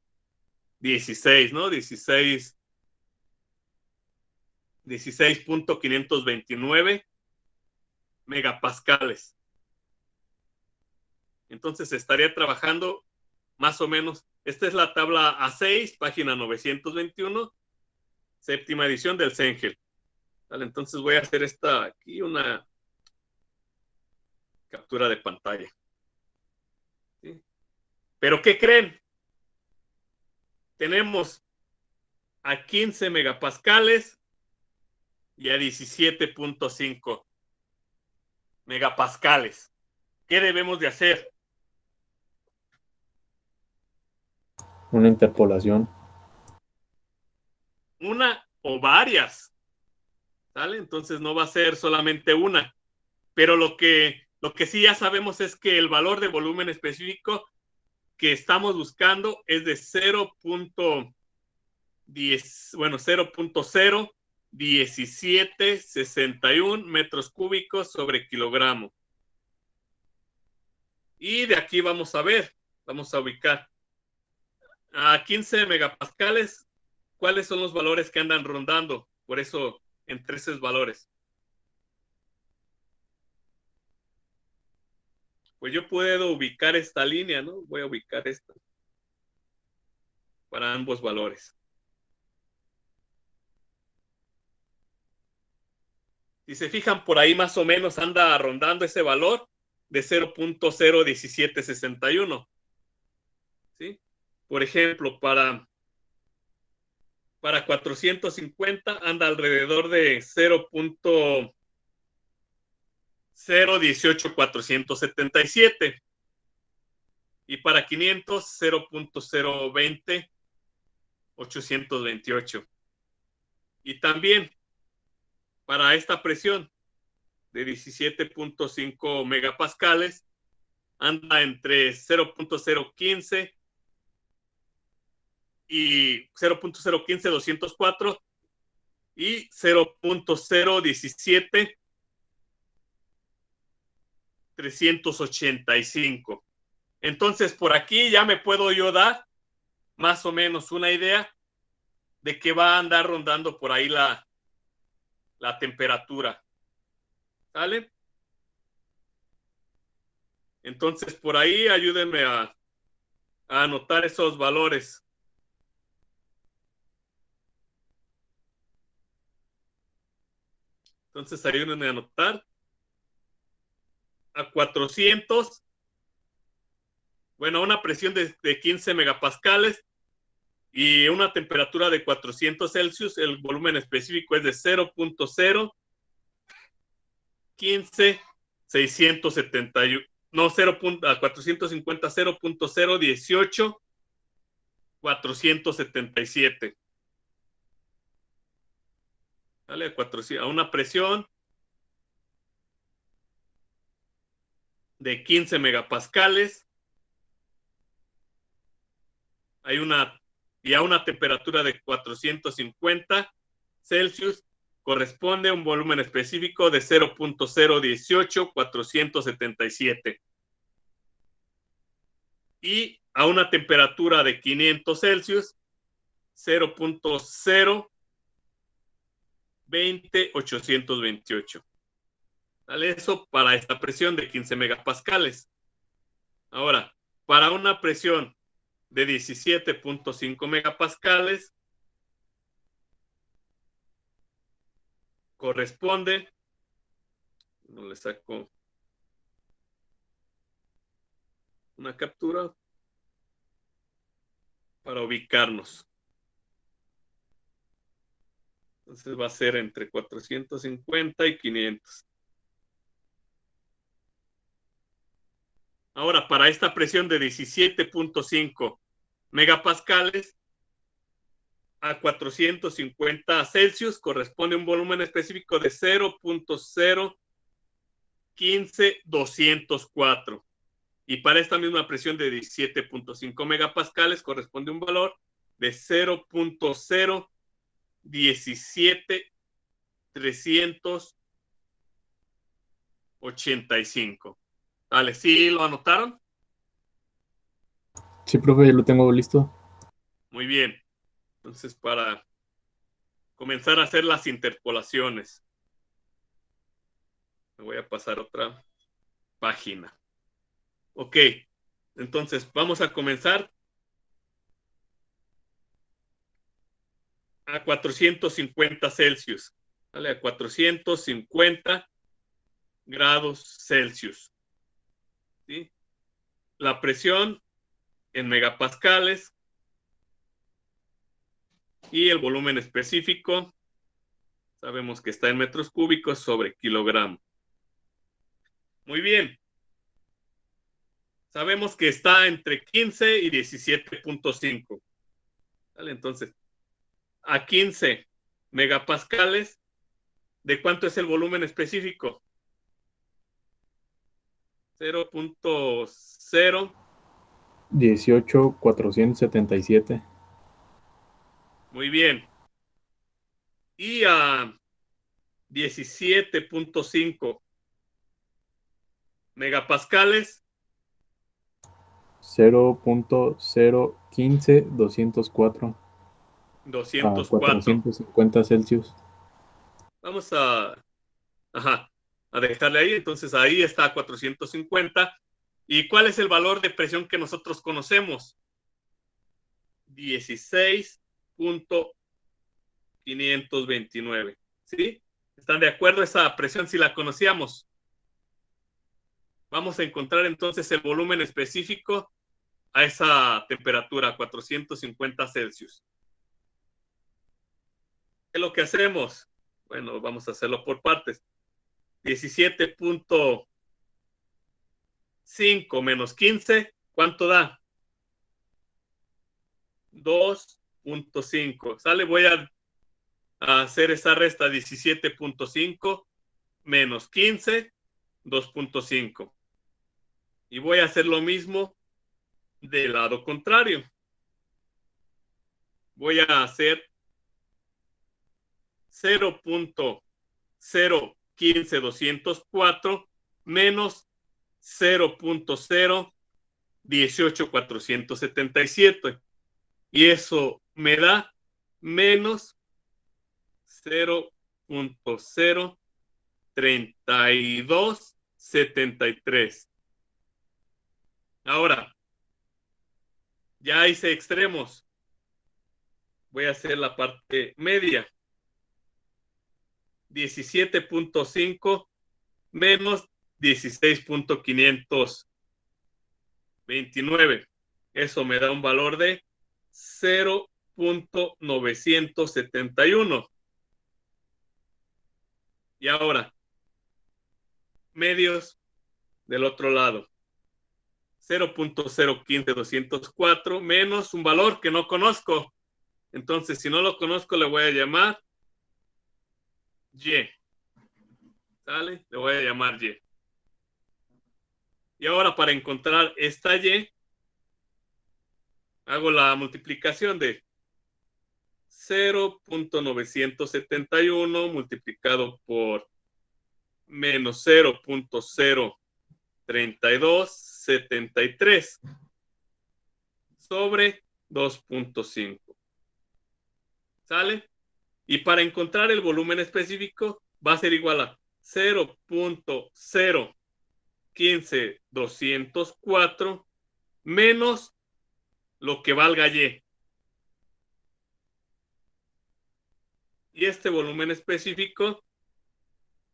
16, ¿no? 16.529 megapascales. Entonces estaría trabajando más o menos. Esta es la tabla A6, página 921, séptima edición del Cengel. Vale, entonces voy a hacer aquí una captura de pantalla. ¿Sí? Pero ¿qué creen? Tenemos a 15 megapascales y a 17.5 megapascales. ¿Qué debemos de hacer? Una interpolación. Una o varias. ¿Sale? Entonces no va a ser solamente una. Pero lo que sí ya sabemos es que el valor de volumen específico que estamos buscando es de 0.1761 metros cúbicos sobre kilogramo. Y de aquí vamos a ubicar a 15 megapascales, cuáles son los valores que andan rondando. Por eso, entre esos valores. Pues yo puedo ubicar esta línea, ¿no? Voy a ubicar esta para ambos valores. Si se fijan, por ahí más o menos anda rondando ese valor de 0.01761. ¿Sí? Por ejemplo, para 450 anda alrededor de 0.018477 y para 500 0.020828. Y también para esta presión de 17.5 megapascales anda entre 0.015 y 0.015-204 y 0.017-385. Entonces, por aquí ya me puedo yo dar más o menos una idea de que va a andar rondando por ahí la temperatura. ¿Sale? Entonces, por ahí ayúdenme a anotar esos valores. Entonces, ayúdenme a anotar. A 400, bueno, una presión de 15 megapascales y una temperatura de 400 Celsius, el volumen específico es de 0.015 671, no, 450 0.018 477. ¿Vale? A una presión de 15 megapascales y a una temperatura de 450 Celsius corresponde a un volumen específico de 0.018 477. Y a una temperatura de 500 Celsius 0.020 828. ¿Vale? Eso para esta presión de 15 megapascales. Ahora, para una presión de 17.5 megapascales corresponde, no le saco una captura para ubicarnos. Entonces va a ser entre 450 y 500. Ahora, para esta presión de 17.5 megapascales a 450 Celsius corresponde un volumen específico de 0.015-204. Y para esta misma presión de 17.5 megapascales corresponde un valor de 0.017-385. 85. Vale, ¿sí lo anotaron? Sí, profe, ya lo tengo listo. Muy bien. Entonces, para comenzar a hacer las interpolaciones, me voy a pasar otra página. Ok, entonces vamos a comenzar a 450 Celsius, ¿vale? A 450 grados Celsius, ¿sí? La presión en megapascales y el volumen específico, sabemos que está en metros cúbicos sobre kilogramo. Muy bien. Sabemos que está entre 15 y 17.5. ¿Vale? Entonces, a 15 megapascales, ¿de cuánto es el volumen específico? 0.0. 18,477. Muy bien. Y a 17.5 megapascales. 0,015,204 a 204. 450 Celsius. Vamos a dejarle ahí. Entonces ahí está 450. ¿Y cuál es el valor de presión que nosotros conocemos? 16.529. ¿Sí? ¿Están de acuerdo? Esa presión si la conocíamos. Vamos a encontrar entonces el volumen específico a esa temperatura, 450 Celsius. ¿Qué es lo que hacemos? Bueno, vamos a hacerlo por partes. 17.5 menos 15, ¿cuánto da? 2.5. ¿Sale? Voy a hacer esa resta. 17.5 menos 15, 2.5. Y voy a hacer lo mismo del lado contrario. Voy a hacer 0.015204 menos 0.018477. Y eso me da menos 0.03273. Ahora, ya hice extremos. Voy a hacer la parte media. 17.5 menos 16.529. Eso me da un valor de 0.971. Y ahora, medios del otro lado. 0.015204 menos un valor que no conozco. Entonces, si no lo conozco, le voy a llamar Y. ¿Sale? Le voy a llamar Y. Y ahora para encontrar esta Y, hago la multiplicación de 0.971 multiplicado por menos 0.03273 sobre 2.5. ¿Sale? Y para encontrar el volumen específico va a ser igual a 0.015204 menos lo que valga Y. Y este volumen específico,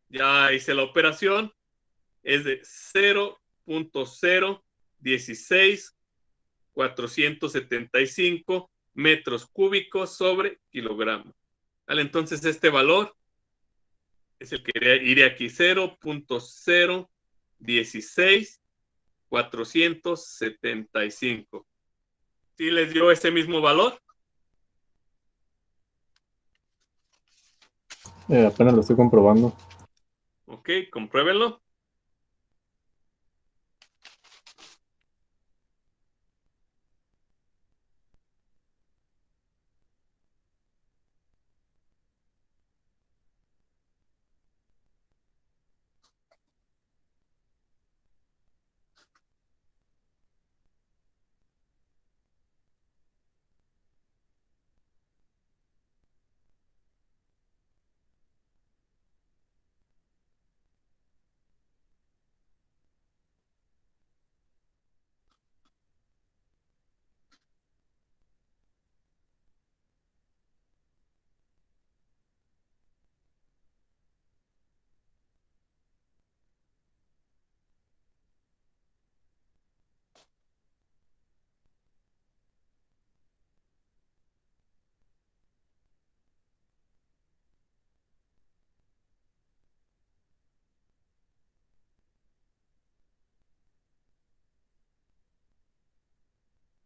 ya hice la operación, es de 0.016475 metros cúbicos sobre kilogramo. ¿Vale? Entonces este valor es el que iría aquí, 0.016475. ¿Sí les dio ese mismo valor? Apenas lo estoy comprobando. Ok, compruébenlo.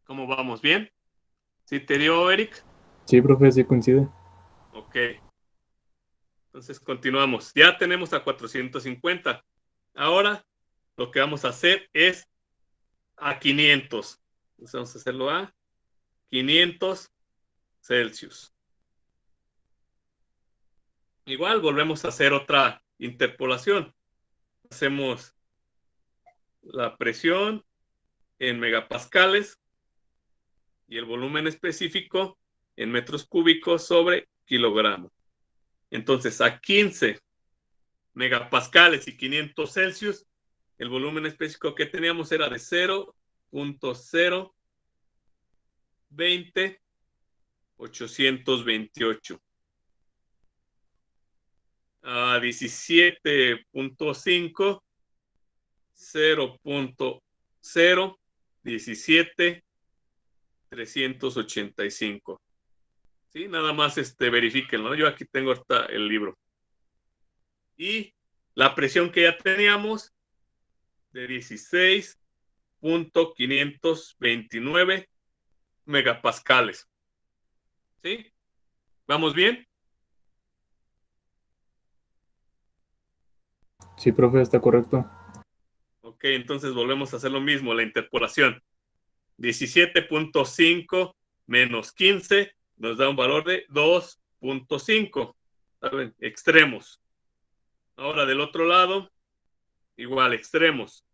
¿Cómo vamos? ¿Bien? ¿Sí te dio, Eric? Sí, profe, sí coincide. Ok. Entonces continuamos. Ya tenemos a 450. Ahora lo que vamos a hacer es a 500. Entonces vamos a hacerlo a 500 Celsius. Igual volvemos a hacer otra interpolación. Hacemos la presión en megapascales y el volumen específico en metros cúbicos sobre kilogramo. Entonces, a 15 megapascales y 500 Celsius, el volumen específico que teníamos era de 0.020.828. A 17.5, 0.017.385. ¿Sí? Nada más verifíquenlo. Yo aquí tengo el libro. Y la presión que ya teníamos de 16.529 megapascales. ¿Sí? ¿Vamos bien? Sí, profe, está correcto. Ok, entonces volvemos a hacer lo mismo, la interpolación. 17.5 menos 15 nos da un valor de 2.5. Extremos. Ahora del otro lado, igual, extremos.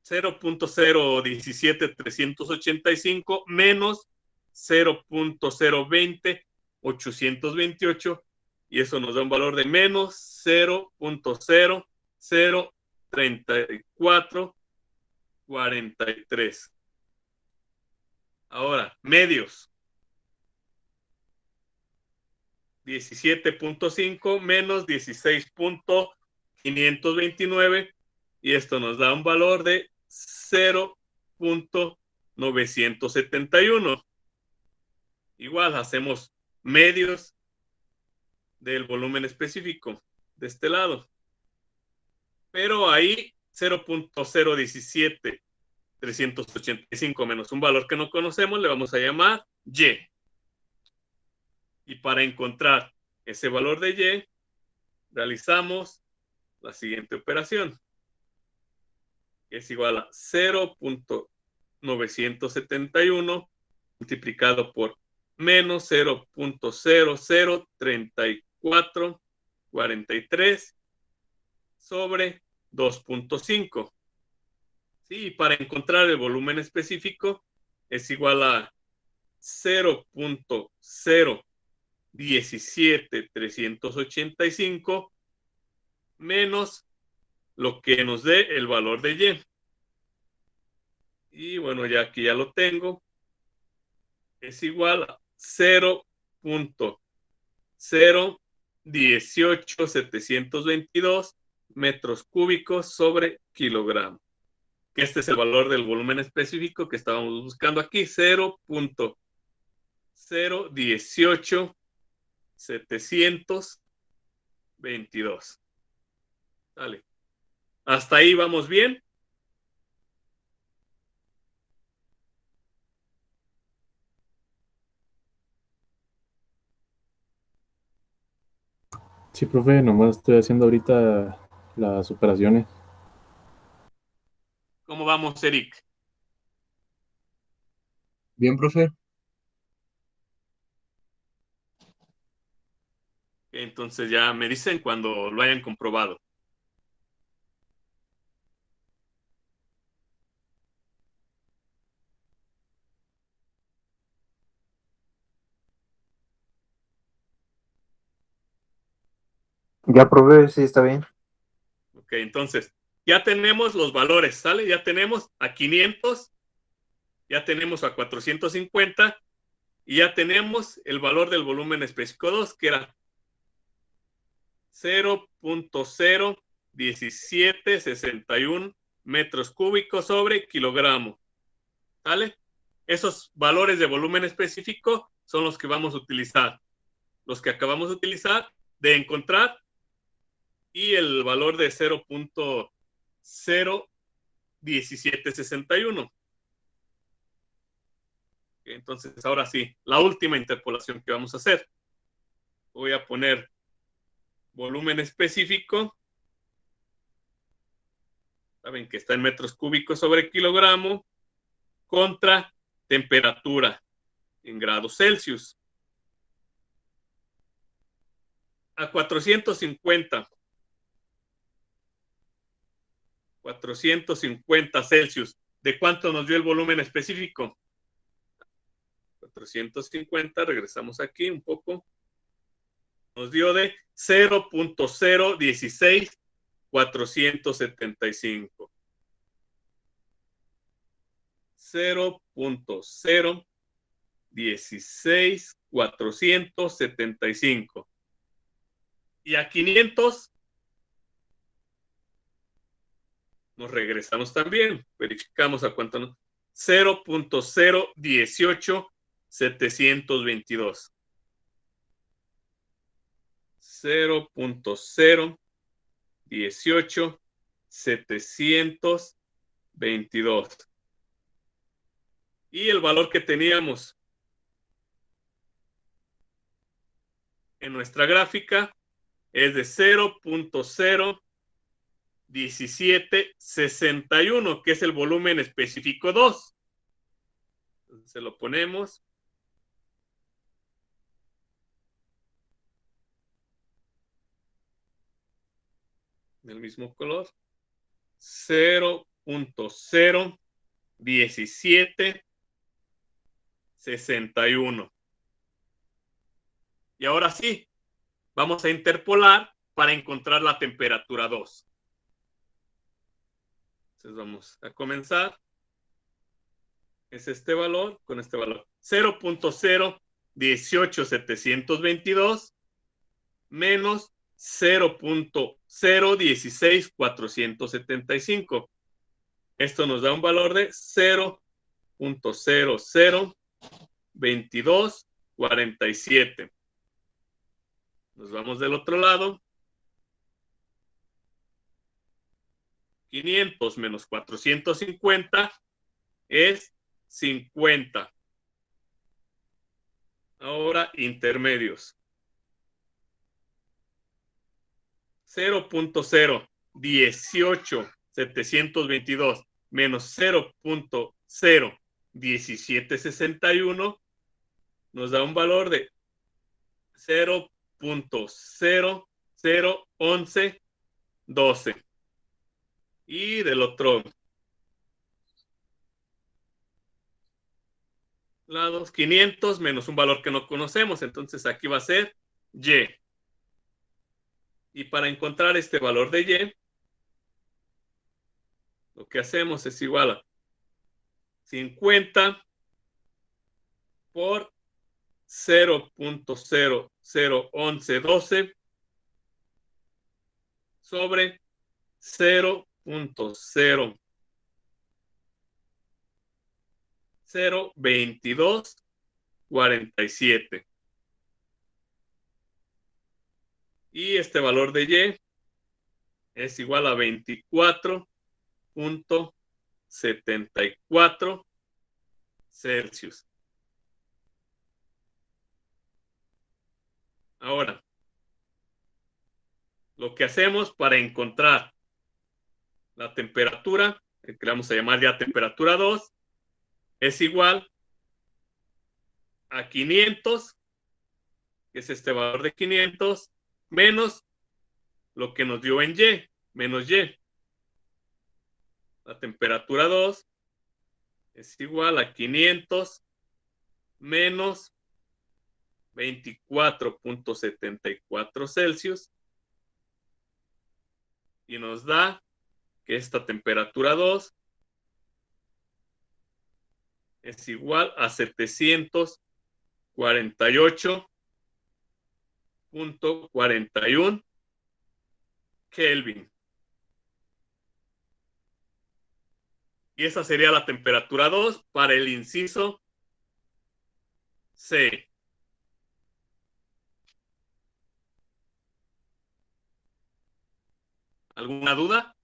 0.017.385 menos 0.020.828 y eso nos da un valor de menos 0.03443. Ahora, medios. 17.5 menos 16.529 y esto nos da un valor de 0.971. Igual hacemos medios del volumen específico de este lado. Pero ahí 0.017.385 menos un valor que no conocemos le vamos a llamar Y. Y para encontrar ese valor de Y, realizamos la siguiente operación. Es igual a 0.971 multiplicado por menos 0.003443 sobre 2.5. Sí, para encontrar el volumen específico es igual a 0.017385 menos lo que nos dé el valor de Y. Y bueno, ya aquí ya lo tengo. Es igual a 0.018722 metros cúbicos sobre kilogramo. Que este es el valor del volumen específico que estábamos buscando aquí, 0.018722. Dale. ¿Hasta ahí vamos bien? Sí, profe, nomás estoy haciendo ahorita las operaciones. ¿Cómo vamos, Eric? Bien, profe. Entonces ya me dicen cuando lo hayan comprobado. Ya probé, sí, está bien. Ok, entonces ya tenemos los valores, ¿sale? Ya tenemos a 500, ya tenemos a 450 y ya tenemos el valor del volumen específico 2, que era 0.01761 metros cúbicos sobre kilogramo. ¿Sale? Esos valores de volumen específico son los que vamos a utilizar. Los que acabamos de utilizar, de encontrar, y el valor de 0.01761. Entonces, ahora sí, la última interpolación que vamos a hacer. Voy a poner volumen específico. Saben que está en metros cúbicos sobre kilogramo contra temperatura en grados Celsius. A 450 Celsius. ¿De cuánto nos dio el volumen específico? 450, regresamos aquí un poco. Nos dio de 0.016475. 0.016475. Y a 500 nos regresamos también. Verificamos a cuánto nos... 0.018722. 0.018,722. Y el valor que teníamos en nuestra gráfica es de 0.01761, que es el volumen específico 2. Entonces se lo ponemos. Del mismo color. 0.01761. Y ahora sí, vamos a interpolar para encontrar la temperatura 2. Entonces vamos a comenzar. Es este valor con este valor. 0.018722 menos 0.016475. Esto nos da un valor de 0.002247. Nos vamos del otro lado. 500 menos 450 es 50. Ahora intermedios. 0.018722 menos 0.01761 nos da un valor de 0.001112. Y del otro lado, 500 menos un valor que no conocemos, entonces aquí va a ser Y. Y para encontrar este valor de Y, lo que hacemos es igual a 50 por 0.001112 sobre 0.002247. Y este valor de Y es igual a 24.74 Celsius. Ahora, lo que hacemos para encontrar la temperatura, que vamos a llamar ya temperatura 2, es igual a 500, que es este valor de 500, menos lo que nos dio en Y, menos Y. La temperatura 2 es igual a 500 menos 24.74 Celsius. Y nos da que esta temperatura 2 es igual a 748.41 Kelvin. Y esa sería la temperatura 2 para el inciso C. ¿Alguna duda?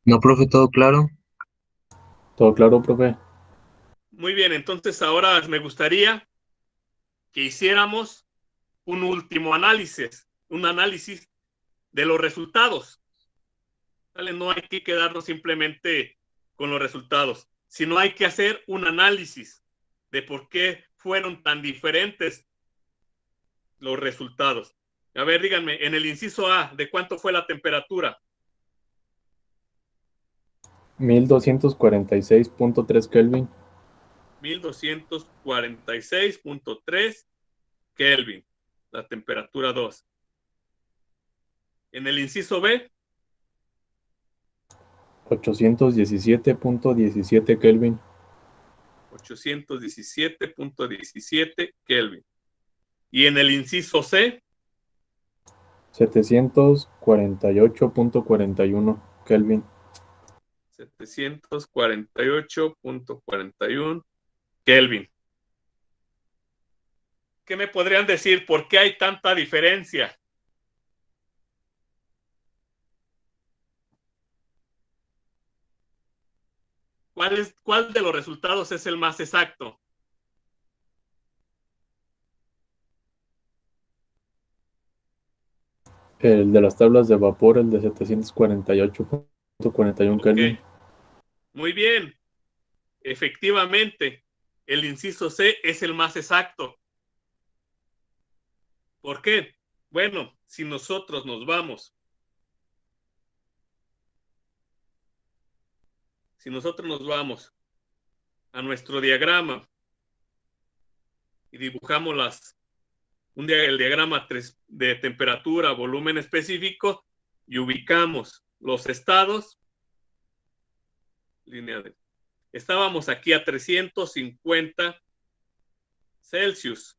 No, profe, todo claro. ¿Todo claro, profe? Muy bien, entonces ahora me gustaría que hiciéramos un último análisis, un análisis de los resultados. ¿Vale? No hay que quedarnos simplemente con los resultados, sino hay que hacer un análisis de por qué fueron tan diferentes los resultados. A ver, díganme, en el inciso A, ¿de cuánto fue la temperatura? 1246.3 Kelvin. 1246.3 Kelvin, la temperatura 2. En el inciso B, 817.17 Kelvin. 817.17 Kelvin. Y en el inciso C, 748.41 Kelvin. 748.41 Kelvin. ¿Qué me podrían decir? ¿Por qué hay tanta diferencia? ¿Cuál de los resultados es el más exacto? El de las tablas de vapor, el de 748.41 Ok, Kelvin. muy bien. Efectivamente, el inciso C es el más exacto. ¿Por qué? Bueno, si nosotros nos vamos a nuestro diagrama y dibujamos el diagrama de temperatura, volumen específico y ubicamos los estados, estábamos aquí a 350 Celsius,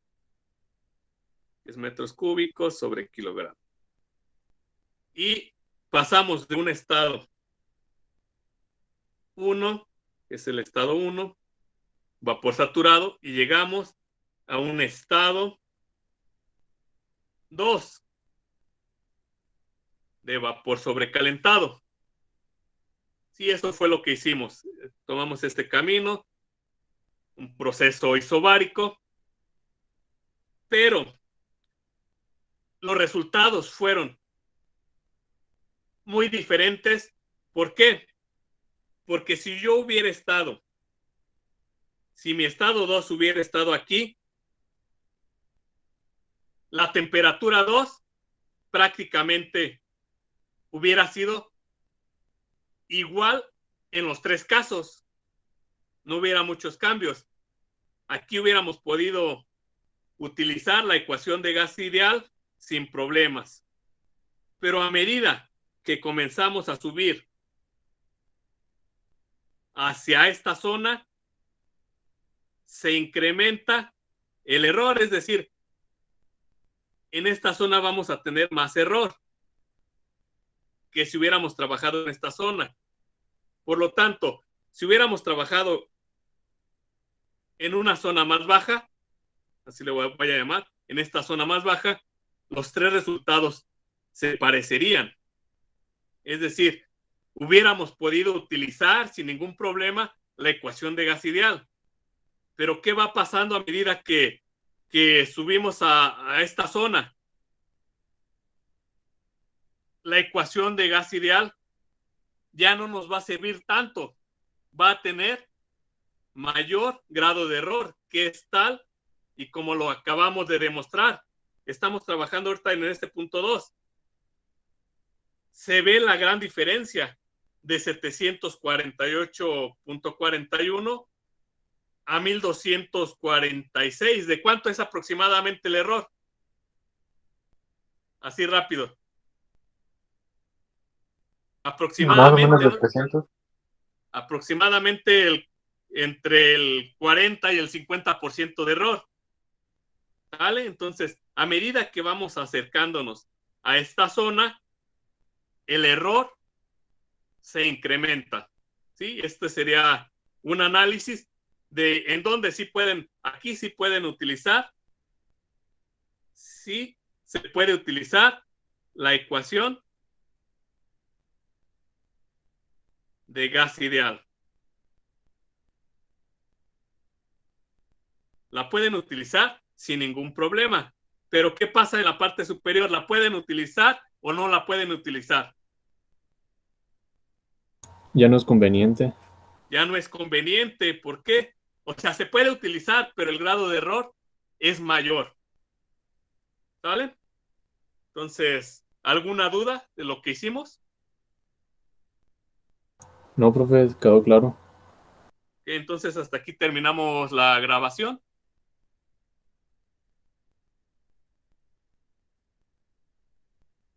es metros cúbicos sobre kilogramo. Y pasamos de un estado 1, que es el estado 1, vapor saturado, y llegamos a un estado 2 de vapor sobrecalentado. Sí, eso fue lo que hicimos. Tomamos este camino, un proceso isobárico, pero los resultados fueron muy diferentes. ¿Por qué? Porque si mi estado 2 hubiera estado aquí, la temperatura 2 prácticamente hubiera sido igual en los tres casos. No hubiera muchos cambios. Aquí hubiéramos podido utilizar la ecuación de gas ideal sin problemas. Pero a medida que comenzamos a subir hacia esta zona, se incrementa el error, es decir, en esta zona vamos a tener más error que si hubiéramos trabajado en esta zona. Por lo tanto, si hubiéramos trabajado en una zona más baja, así le voy a llamar, en esta zona más baja, los tres resultados se parecerían. Es decir, hubiéramos podido utilizar sin ningún problema la ecuación de gas ideal. Pero ¿qué va pasando a medida que subimos a esta zona? La ecuación de gas ideal ya no nos va a servir tanto. Va a tener mayor grado de error, que es tal, y como lo acabamos de demostrar, estamos trabajando ahorita en este punto 2. Se ve la gran diferencia de 748.41 a 1246. ¿De cuánto es aproximadamente el error? Así rápido. Más o menos Aproximadamente, de ¿no? 300. Aproximadamente entre el 40 y el 50% de error. ¿Vale? Entonces, a medida que vamos acercándonos a esta zona, el error se incrementa. ¿Sí? Este sería un análisis de en dónde aquí sí pueden utilizar, sí se puede utilizar la ecuación de gas ideal. La pueden utilizar sin ningún problema. Pero ¿qué pasa en la parte superior? ¿La pueden utilizar o no la pueden utilizar? Ya no es conveniente. Ya no es conveniente. ¿Por qué? O sea, se puede utilizar, pero el grado de error es mayor. ¿Sale? Entonces, ¿alguna duda de lo que hicimos? No, profe, quedó claro. Entonces, hasta aquí terminamos la grabación.